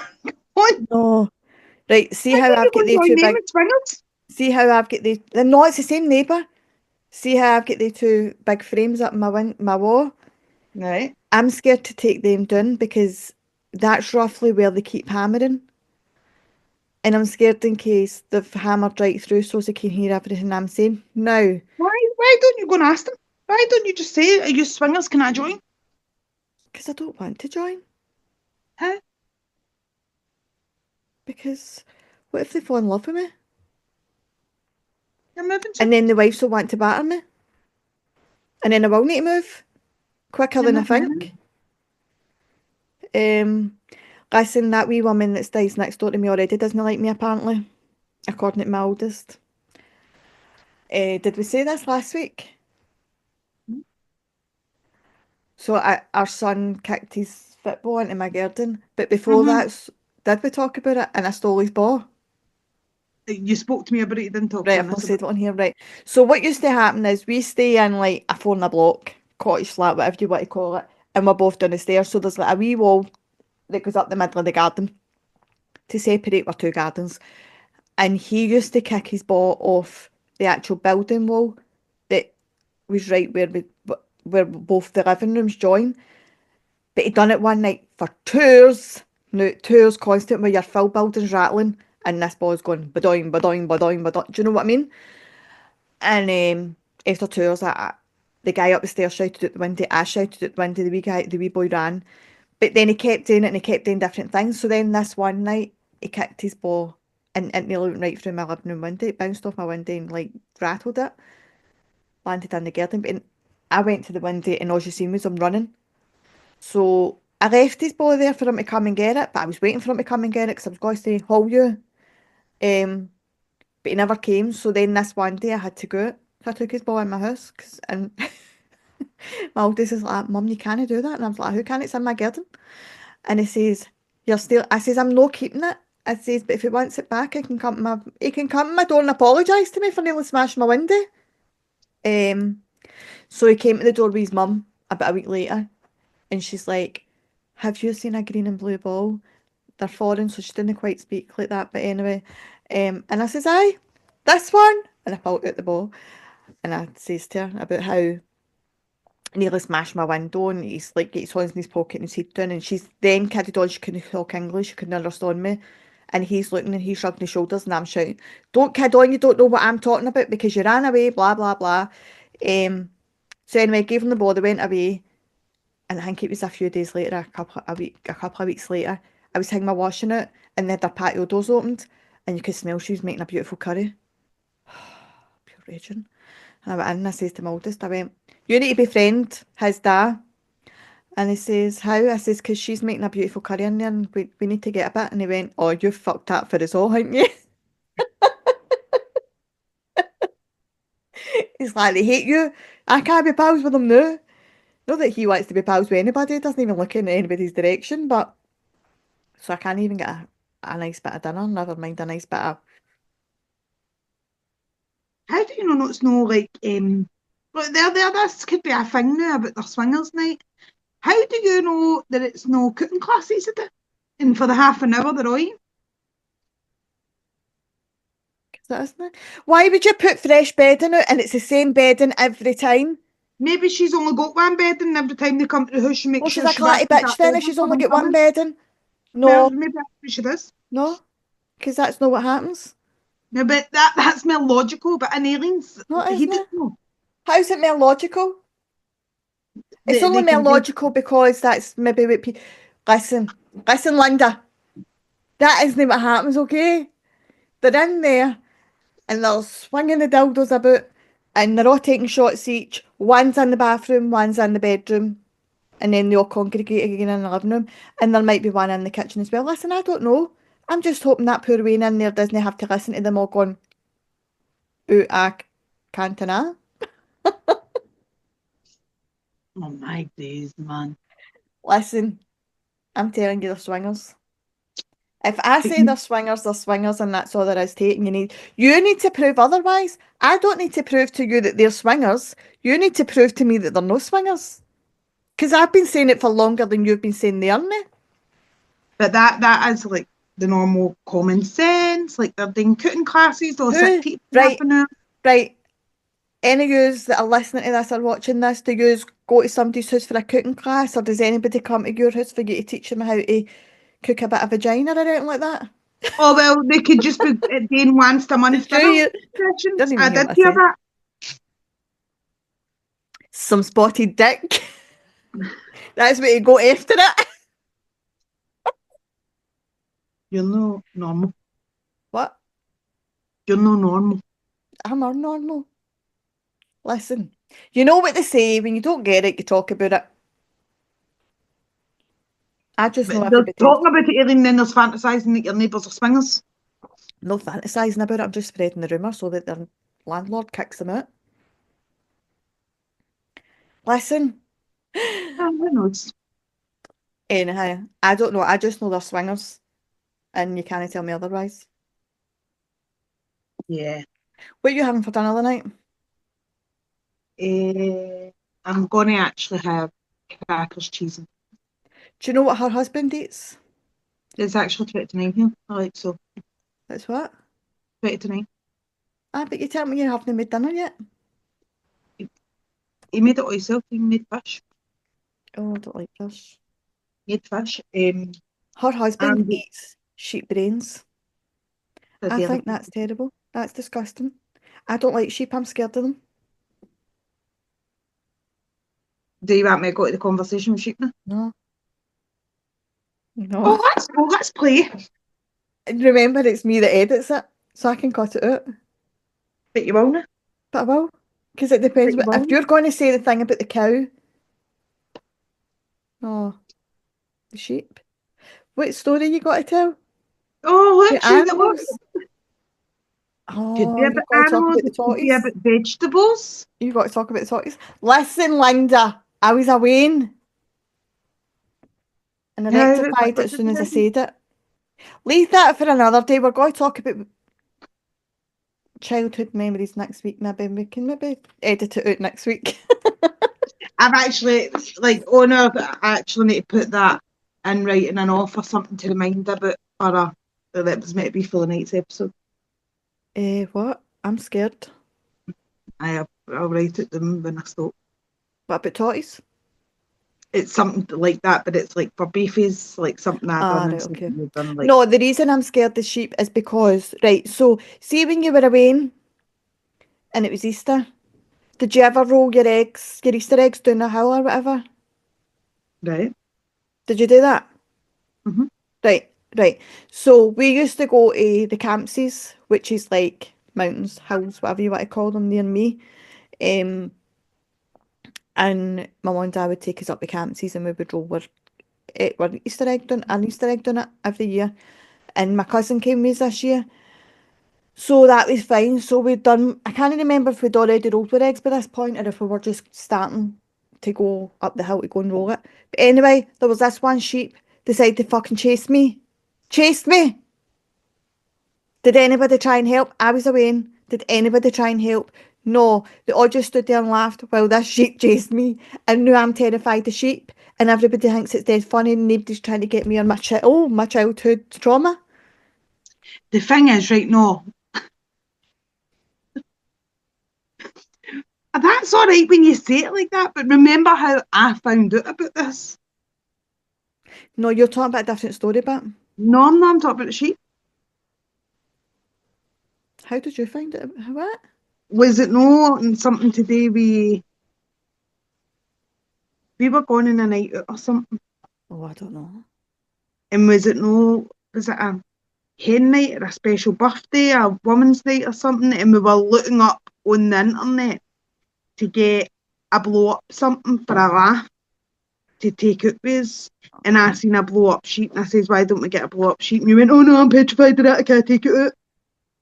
What? No. Right, see Why how don't you I've go got and the join two them big, at Swingers? see how I've got the, no, it's the same neighbour. See how I've got the two big frames up my wall? Right. I'm scared to take them down because that's roughly where they keep hammering. And I'm scared in case they've hammered right through so they can hear everything I'm saying. Now, Why don't you go and ask them? Why don't you just say, are you swingers? Can I join? because I don't want to join. Huh? Because what if they fall in love with me? You're moving soon. And then the wives will want to batter me. And then I will need to move quicker You're than I not moving. think. Um, Listen, that wee woman that stays next door to me already doesn't like me apparently, according to my oldest. Did we say this last week? So our son kicked his football into my garden, but before Mm-hmm. that, did we talk about it? And I stole his ball. You spoke to me about it, you didn't talk Right, on I've not this about said it on here, right. So what used to happen is we stay in like a four in a block, cottage flat, whatever you want to call it, and we're both down the stairs. So there's like a wee wall that goes up the middle of the garden to separate our two gardens. And he used to kick his ball off the actual building wall that was right where both the living rooms join. But he done it one night for tours. No, tours constant where your full building's rattling and this ball's going badoing, badoing, badoing, badoing. Do you know what I mean? And after tours, the guy up the stairs shouted at the window. I shouted at the window. The wee boy ran. But then he kept doing it and he kept doing different things. So then this one night, he kicked his ball and it nearly went right through my living room window. It bounced off my window and like rattled it, landed in the garden. But I went to the window and all you seen was him running. So I left his ball there for him to come and get it, but I was waiting for him to come and get it because I was going to say, haul you. Um, but he never came. So then this one day I had to go. So I took his ball in my house and my oldest is like, Mum, you can't do that. And I was like, who can? It's in my garden. And he says, you're still, I says, I'm not keeping it. I says, but if he wants it back, he can come to my door and apologise to me for nearly smashing my window. Um, so he came to the door with his mum about a week later and she's like, have you seen a green and blue ball? They're foreign, so she didn't quite speak like that, but anyway. And I says, aye, this one. And I pulled out the ball and I says to her about how nearly smashed my window and he's like got his hands in his pocket and his head down and she's then carried on, she couldn't talk English, she couldn't understand me. And he's looking and he's shrugging his shoulders and I'm shouting, don't kid on, you don't know what I'm talking about because you ran away, blah blah blah. So anyway, gave him the ball, they went away and I think it was a few days later, a couple of weeks later, I was hanging my washing out and they had their patio doors opened and you could smell she was making a beautiful curry. Pure raging. And I went in and I says to my oldest, I went, you need to befriend his dad. And he says, how? I says, because she's making a beautiful curry in there and we need to get a bit. And he went, oh, you fucked that for us all, haven't you? He's like, they hate you. I can't be pals with them now. Not that he wants to be pals with anybody, he doesn't even look in anybody's direction, but so I can't even get a nice bit of dinner, never mind a nice bit of how do you know it's no like but there this could be a thing now about their swingers night. How do you know that it's no cooking classes at it? And for the half an hour they're all eating? that, isn't it? Why would you put fresh bedding out and it's the same bedding every time? Maybe she's only got one bed and every time they come to the house she Well, makes she's sure a she clatty washes bitch that then bed if she's before only them got one coming. bedding. Well, No, maybe that's what she does. no, because that's not what happens. No, but that's more logical. But in Aileen's, No, he isn't didn't it? know. How's it more logical? It's only They more can do. logical because that's maybe what people. Listen, listen, Linda. That isn't what happens, okay? They're in there and they're swinging the dildos about and they're all taking shots each. One's in the bathroom, one's in the bedroom, and then they all congregate again in the living room. And there might be one in the kitchen as well. Listen, I don't know. I'm just hoping that poor Wayne in there doesn't have to listen to them all going, ooh, can't I? Oh my days, man. Listen, I'm telling you, they're swingers. If I But say they're swingers, and that's all there is to it, and you need to prove otherwise. I don't need to prove to you that they're swingers. You need to prove to me that they're no swingers. Because I've been saying it for longer than you've been saying they aren't. that is like the normal common sense. Like they're doing cooking classes, they'll sit Who? teach half Right, an hour. right. Any of yous that are listening to this or watching this, do yous go to somebody's house for a cooking class, or does anybody come to your house for you to teach them how to cook a bit of vagina or anything like that? Oh, well, they could just be doing once a month Did you dinner hear? sessions. Didn't even I hear did what I hear said. that. Some spotted dick. That's what you go after it. You're no normal. What? You're no normal. I'm our normal. Listen, you know what they say, when you don't get it, you talk about it. I just But know there's everybody talking about it, Aileen, then there's fantasising that your neighbours are swingers. no fantasising about it. I'm just spreading the rumour so that their landlord kicks them out. Listen, Who knows? anyhow, I don't know. I just know they're swingers, and you can't tell me otherwise. Yeah. What are you having for dinner tonight? I'm going to actually have crackers, cheese, and Do you know what her husband eats? it's actually 29 here. I like so. That's what? 29. Ah, but you tell me you haven't made dinner yet. He made it all himself. He made fish. Oh, I don't like this. Made fish. Her husband And eats sheep brains. the I other think that's terrible. That's disgusting. I don't like sheep. I'm scared of them. Do you want me to go to the conversation with sheep now? No, no. Oh, let's play. And remember, it's me that edits it, so I can cut it out. Bet you will now. But I will, because it Bet depends. you If will. you're going to say the thing about the cow, oh, the sheep. What story you got to tell? Oh, The literally, look. animals. Could be Oh, about you've got to talk animals. about the It could be tortoise. about vegetables. You've got to talk about the tortoise. Listen, Linda, I was away and I Yeah, rectified it as soon as I said it. Leave that for another day. We're going to talk about childhood memories next week. Maybe we can maybe edit it out next week. I've actually, like, oh no, I actually need to put that in writing and off or something to remind about, or that was meant to be for the night's episode. What? I'm scared. I'll write it down when I stop. What about tortoise? It's something like that, but it's like for beefies, like something I've Ah, done and right, okay. something you've done. Like, No, the reason I'm scared of sheep is because, right, so see when you were away and it was Easter, did you ever roll your Easter eggs down a hill or whatever? right? Did you do that? Hmm. Right, right. So we used to go to the Campsies, which is like mountains, hills, whatever you want to call them, near me. Um, and my mum and dad would take us up the Campsies and we would roll our an Easter egg done it every year. And my cousin came with us this year. So that was fine. So we'd done, I can't remember if we'd already rolled our eggs by this point or if we were just starting to go up the hill to go and roll it. But anyway, there was this one sheep decided to fucking chase me. Chased me. Did anybody try and help? I was away. Did anybody try and help? No. They all just stood there and laughed while this sheep chased me. And now I'm terrified of sheep. And everybody thinks it's dead funny and nobody's trying to get me on my childhood trauma. The thing is, right now, that's all right when you say it like that, but remember how I found out about this? No, you're talking about a different story, but No, no, I'm talking about the sheep. how did you find it? What? Was it no something to do with we were going on a night out or something? Oh, I don't know. And was it a hen night or a special birthday, a woman's night or something? And we were looking up on the internet to get a blow up something for a laugh to take out with us. And I seen a blow up sheep and I says, why don't we get a blow up sheep? And you went, oh no, I'm petrified of that, I can't take it out.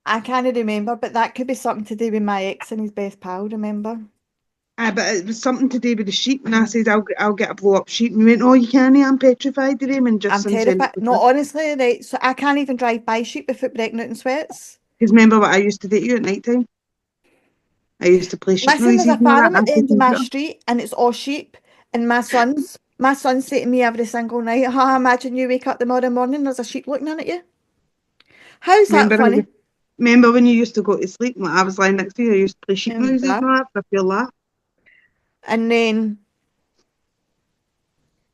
I can't remember, but that could be something to do with my ex and his best pal, remember? But it was something to do with the sheep, and I said, I'll get a blow up sheep. And you went, oh, you can't, I'm petrified of them, and just I'm sincerely. terrified. No, honestly, right, so I can't even drive by sheep without breaking out in sweats. Because remember what I used to do to you at night time? I used to play sheep Listen, there's noises a and all that, farm and at I the could end of take my it. street and it's all sheep. And my sons say to me every single night, imagine you wake up tomorrow morning, there's a sheep looking in at you. How's that Remember, funny? remember when you used to go to sleep and I was lying next to you, I used to play sheep noises and Remember? all that for your laugh. And then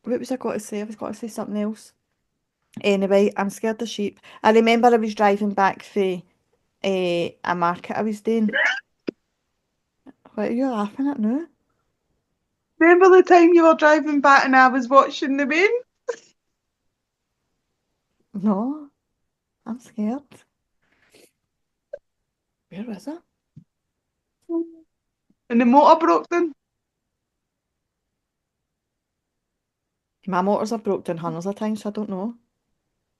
What was I got to say? I was got to say something else. Anyway, I'm scared of sheep. I remember I was driving back for a market I was doing. What are you laughing at now? Remember the time you were driving back and I was watching the rain? No, I'm scared. Where was it? And the motor broke down. My motors are broke down hundreds of times, so I don't know.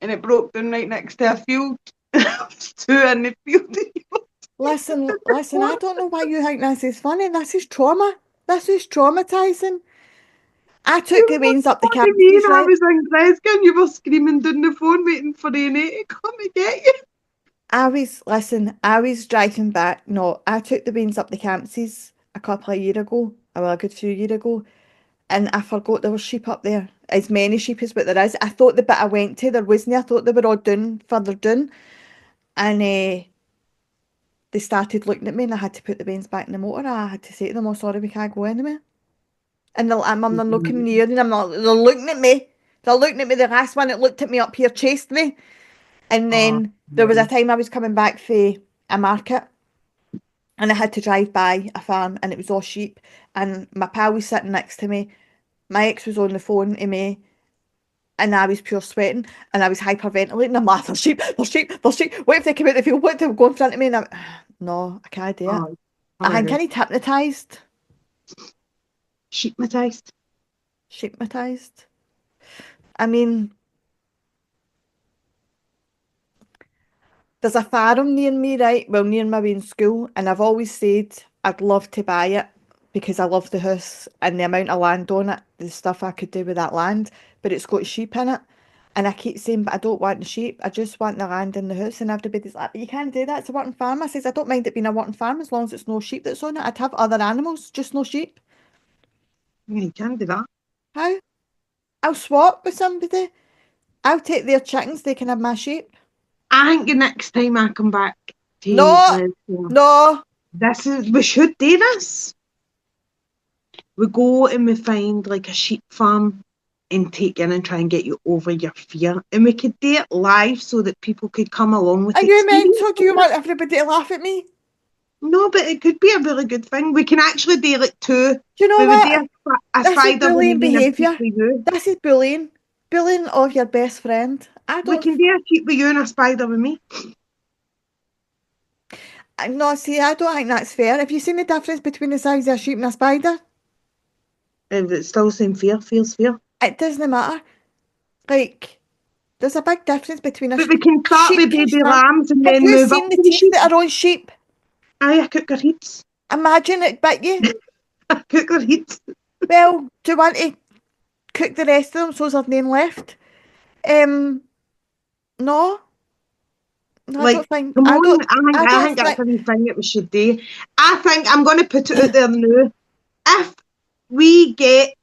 And it broke down right next to a field. I was two in the field. Listen, I don't know why you think this is funny. This is trauma. This is traumatizing. I took You the were reins up the talking to me and campuses, I right? was in Glasgow and you were screaming down the phone waiting for the NA to come and get you. I was driving back. No, I took the reins up the campuses a couple of years ago, well, a good few years ago, and I forgot there was sheep up there. As many sheep as what there is. I thought the bit I went to, there wasn't. I thought they were all down, further down. And they started looking at me and I had to put the reins back in the motor. I had to say to them, oh, sorry, we can't go anywhere. And they're looking near and I'm like, they're looking at me. They're looking at me. The last one that looked at me up here chased me. And Oh, then there was a time I was coming back for a market and I had to drive by a farm and it was all sheep. And my pal was sitting next to me. My ex was on the phone to me and I was pure sweating and I was hyperventilating. I'm like, there's sheep, there's sheep, there's sheep. What if they come out the field? What if they go in front of me? And I'm, no, I can't do it. oh, I think I hilarious. need hypnotised. Sheepmatised. Hypnotised. I mean, there's a farm near me, right? Well, near my wee school, and I've always said I'd love to buy it because I love the house and the amount of land on it, the stuff I could do with that land, but it's got sheep in it. And I keep saying, but I don't want the sheep. I just want the land in the house. And everybody's like, but you can't do that. It's a working farm. I says, I don't mind it being a working farm as long as it's no sheep that's on it. I'd have other animals, just no sheep. Yeah, you can do that. How? I'll swap with somebody. I'll take their chickens. They can have my sheep. I think the next time I come back to No, Glasgow, no. we should do this. We go and we find like a sheep farm and take in and try and get you over your fear. And we could do it live so that people could come along with Are the you experience. mental? Do you want everybody to laugh at me? No, but it could be a really good thing. We can actually do like two. Do you know We would do what? a This is spider with me bullying and a sheep behaviour. with you. This is bullying. Bullying of your best friend. I We don't. can do a sheep with you and a spider with me. No, see, I don't think that's fair. Have you seen the difference between the size of a sheep and a spider? If it's still saying fear, feels fear. It doesn't matter. Like, there's a big difference between a But we sheep. can A start sheep with can baby stand. lambs and Have then you move up seen the to the teeth sheep. that are on sheep? Aye, I cook their heads. Imagine it bit you. I cook their heads. Well, do you want to cook the rest of them so there's none left? No, no, I Like, don't think. come I on, don't. I I I don't think that's think. a wee thing that we should do. I think I'm going to put it out there now. If we get,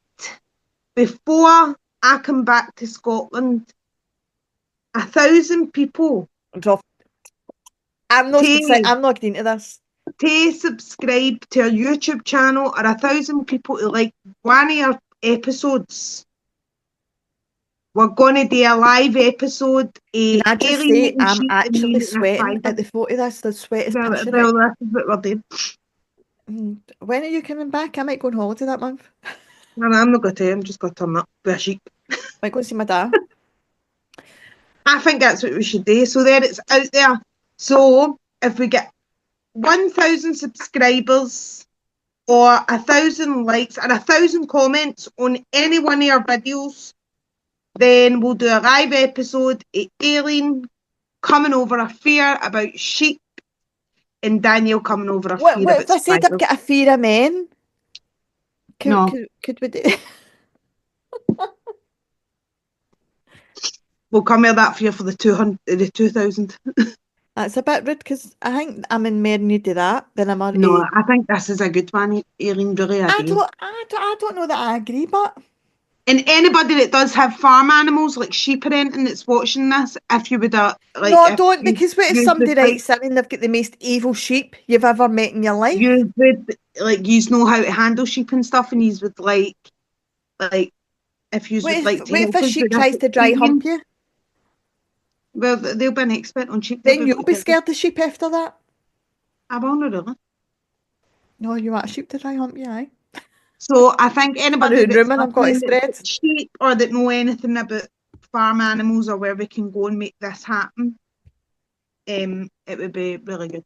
before I come back to Scotland, 1,000 people I'm not. to, I'm not getting into this. to subscribe to our YouTube channel or 1,000 people to like one of our episodes, we're going to do a live episode. Can I just Aileen say eating I'm sheep and me actually eating a sweating spider. at the thought of this. The sweat is Well, pissing out. well, this is what we're doing. When are you coming back? I might go on holiday that month. And I'm not going to, I'm just going to turn up with a sheep. Might go and see my dad. I think that's what we should do. So there it's out there. So if we get 1,000 subscribers or 1,000 likes and 1,000 comments on any one of our videos, then we'll do a live episode of Aileen coming over a fear about sheep and Danielle coming over a fear What about if I said I've spiders. got a fear of men? No, Could we do? we'll come with that fear for the 200, the 2,000. That's a bit rude because I think I'm in more need of that than I'm No, already. I think this is a good one, Aileen, really, I do. I don't know that I agree, but And anybody that does have farm animals like sheep or anything that's watching this, if you would no, like I if don't because what if you would somebody like writes in and they've got the most evil sheep you've ever met in your life? you would like you know how to handle sheep and stuff and you would like if you What would if like to what if help a us with sheep this tries to dry hump experience. you? Well, they'll be an expert on sheep. They'll be Then able you'll to be tell you. scared of sheep after that. I won't really. No, you want a sheep to dry hump you, aye? So I think Turn anybody around that's room and I've got a listening that's spread. got sheep or that know anything about farm animals or where we can go and make this happen, it would be really good.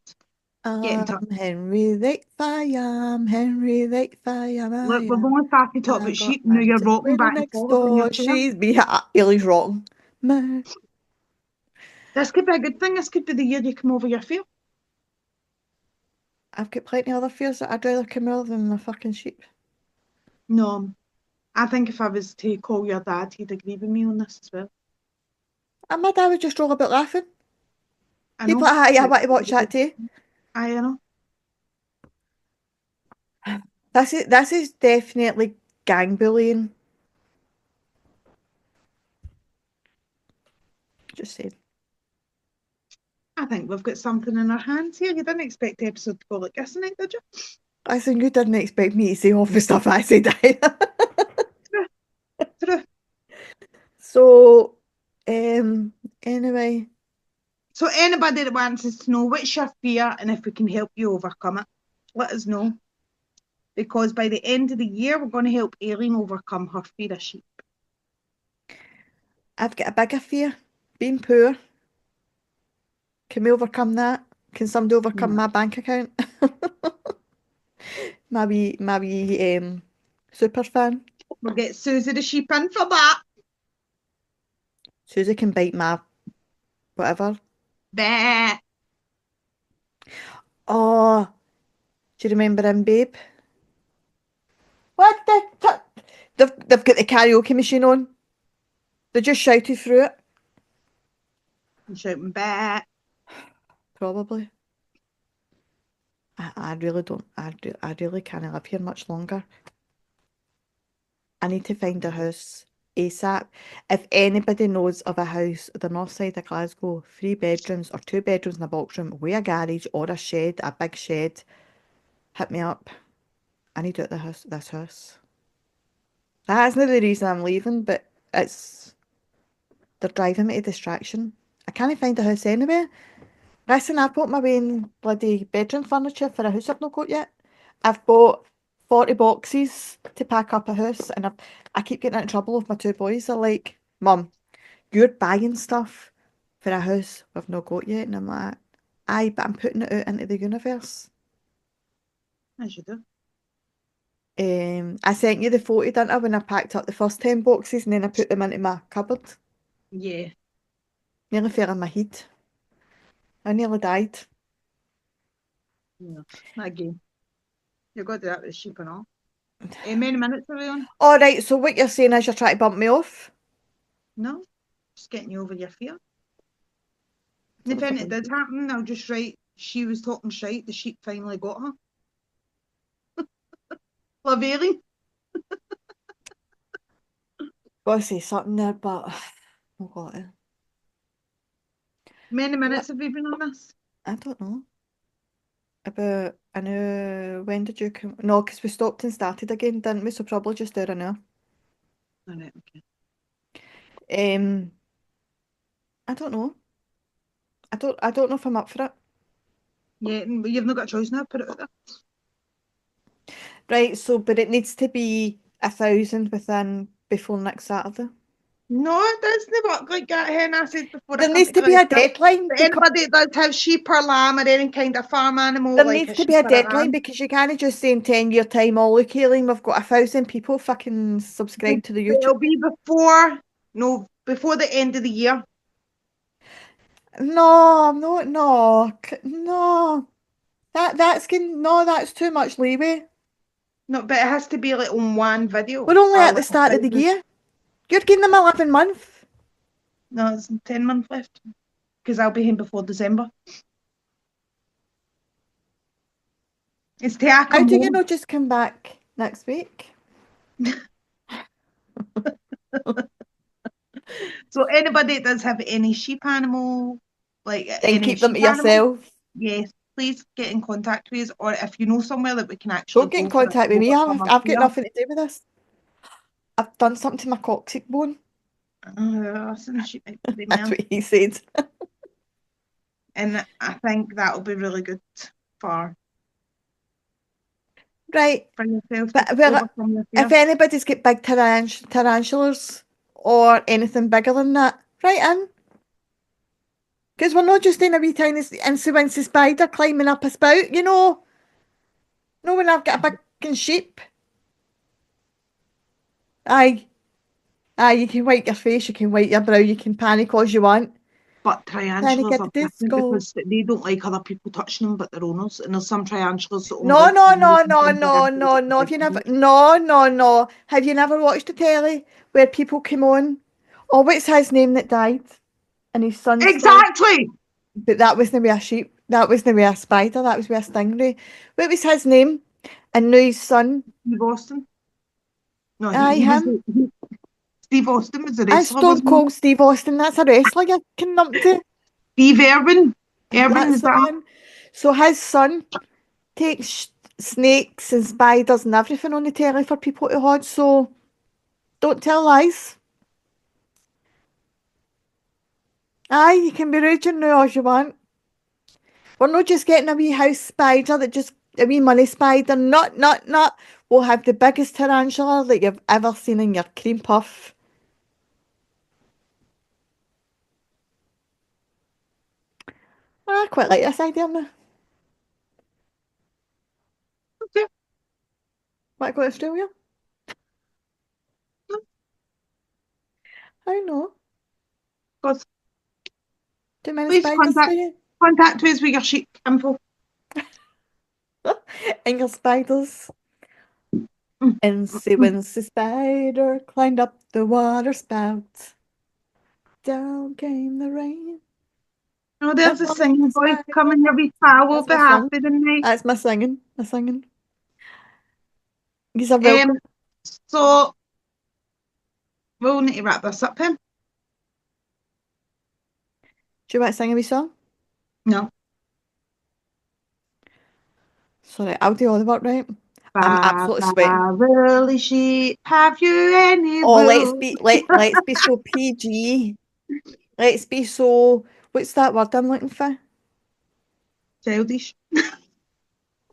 Get in touch. Henry Henry Look, Maya. we've only started And talking I about got sheep, now married you're to the rocking widow back and next forth in your door. chair. She's me. Ellie's wrong. Man, This could be a good thing. This could be the year you come over your fear. I've got plenty of other fears that I'd rather come out than a fucking sheep. No, I think if I was to call your dad, he'd agree with me on this as well. And my dad would just roll about laughing. I He'd be know. like, "Aye, I Like, want to watch that too." I know. This is definitely gang bullying. Just saying. I think we've got something in our hands here. You didn't expect the episode to go like this, innit, did you? I think you didn't expect me to say all the stuff I said either. True, true. So, anyway, So anybody that wants us to know what's your fear and if we can help you overcome it, let us know. Because by the end of the year, we're going to help Aileen overcome her fear of sheep. I've got a bigger fear, being poor. Can we overcome that? Can somebody overcome No. my bank account? my wee super fan. We'll get Susie the sheep in for that. Susie can bite my whatever. Bah. Oh, do you remember him, babe? What they've got the karaoke machine on. They just shouted through it. I'm shouting bah. Probably. I really don't. I really can't live here much longer. I need to find a house ASAP. If anybody knows of a house on the north side of Glasgow, 3 bedrooms or 2 bedrooms and a box room with a garage or a shed, a big shed, hit me up. I need out this house. That isn't the reason I'm leaving, but it's they're driving me to distraction. I can't find a house anyway. Listen, I've bought my way in bloody bedroom furniture for a house I've not got yet. I've bought 40 boxes to pack up a house, and I keep getting into trouble with my two boys. They're like, "Mum, you're buying stuff for a house we've not got yet." And I'm like, "Aye, but I'm putting it out into the universe." As you do. I sent you the photo, didn't I, when I packed up the first 10 boxes and then I put them into my cupboard. Yeah. Nearly fell in my head. I nearly died. Yeah. Again. You've got to do that with the sheep and all. How many minutes are we on? All right, so what you're saying is you're trying to bump me off? No. Just getting you over your fear. I And don't if know if I anything can. did happen, I'll just write, she was talking shite, the sheep finally got her. Love Aileen. Gotta say something there, but I got it. Many What? minutes have we been on this? I don't know. About an hour. When did you come? No, because we stopped and started again, didn't we? So probably just over an hour. All right, okay. Um, I don't know. I don't know if I'm up for it. Yeah, you've not got a choice now, put it out there. Right, so but it needs to be 1,000 within before next Saturday. No, it doesn't work like that, Hen. I said before I There come needs to to be a Glasgow. deadline But because anybody that does have sheep or lamb or any kind of farm animal, there like needs a to be sheep a or a deadline lamb, because you can't just say in 10-year time, oh look, Aileen, we've got 1,000 people fucking subscribe to the YouTube. it'll be before, no, before the end of the year. No, no, no, no. That's too much leeway. No, but it has to be like on one video We're only or at the like start of the 1,000. year. You're giving them 11 months. No, it's 10 months left because I'll be in before December. It's till I How come do you home. not just come back next week? So anybody that does have any sheep animal, like Then any keep them sheep to animal, yourself. yes, please get in contact with us. Or if you know somewhere that we can actually Don't get go in for it contact to with me. overcome I've our got fear, nothing to do with this. I've done something to my coccyx bone. I think she might be That's there. what he said. And I think that'll be really good for Right. for yourself to But well, overcome your if fear. anybody's got big tarantulas or anything bigger than that, right in. Because we're not just in a wee tiny incy spider climbing up a spout, you know. No, when I've got a big fucking sheep. Aye, aye, you can wipe your face, you can wipe your brow, you can panic all you want. But Panic tarantulas at the are different disco. because they don't like other people touching them but their owners. And there's some tarantulas that only No, like no, females no, and no, some no, tarantulas no, that no. like Have you never? males. No, no, no. Have you never watched the telly where people come on? Oh, what's his name that died? And his son's died. Exactly! But that wasn't with a sheep. That wasn't with a spider. That was with a stingray. What was his name? And now his son. Steve Austin. No, Aye, he was him. the, Steve Austin was the I wrestler, Stone wasn't he? Cold Steve Austin. That's a wrestler you can numpty. Steve Irwin. Irwin That's was the that? one. So his son takes snakes and spiders and everything on the telly for people to watch. So don't tell lies. Aye, you can be raging now as you want. We're not just getting a wee house spider that just a wee money spider. Not, not, not. We'll have the biggest tarantula that you've ever seen in your cream puff. I quite like this idea now. Okay. Want to go to Australia? I know. Because Too many please spiders for contact you. contact us with your sheep info. And your spiders. Mm, And mm, see mm. when the spider climbed up the water spout. Down came the rain. Oh, And there's a from the singing voice spider. coming. Your wee pal will That's be my song. happy tonight. That's my singing. My singing. You're welcome. Um, so we'll need to wrap this up, him. Do you want to sing a wee song? No. Sorry, I'll do all the work, right? I'm Ba absolutely ba sweating. woolly sheep, have you any Oh, wool? let's be so PG. Let's be so what's that word I'm looking for? Childish.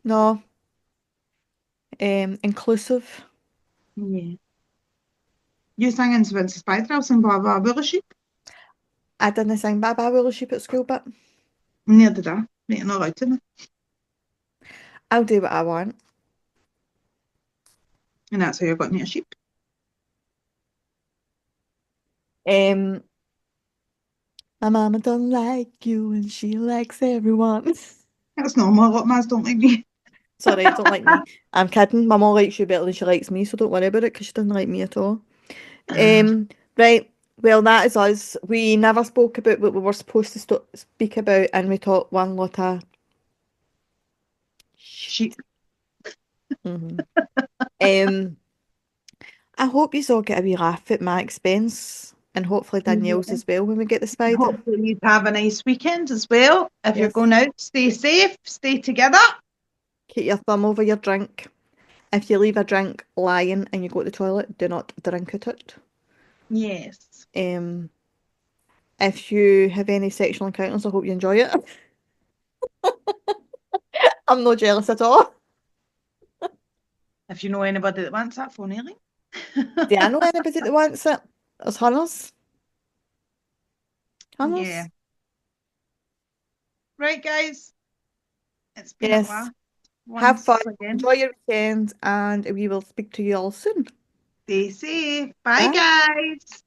No, inclusive. Yeah. You singing Vince Spider, I'll sing ba ba woolly sheep. I didn't sing Bye Bye Willow Sheep at school, but Near the da. You're not allowed to. I'll do what I want. And that's how you're getting your sheep. Um, my mama don't like you and she likes everyone. That's normal. A lot of ma's don't like me. Sorry, don't like me. I'm kidding. My mom likes you better than she likes me, so don't worry about it because she doesn't like me at all. Right. Well, that is us. We never spoke about what we were supposed to speak about, and we talked one lot of Sheep. shit. Mhm. Um, I hope you all get a wee laugh at my expense, and hopefully Danielle's Yeah. as well when we get the spider. Hopefully you have a nice weekend as well. If you're Yes. going out, stay safe, stay together. Keep your thumb over your drink. If you leave a drink lying and you go to the toilet, do not drink at it. Yes. Um, if you have any sexual encounters, I hope you enjoy it. I'm not jealous at all. If you know anybody that wants that phone, Aileen. Do I know anybody that wants it? There's hunters. Yeah. Hunters. Right, guys. It's been a Yes. blast Have fun. once again. Enjoy your weekend, and we will speak to you all soon. Stay safe. Bye, Bye. guys.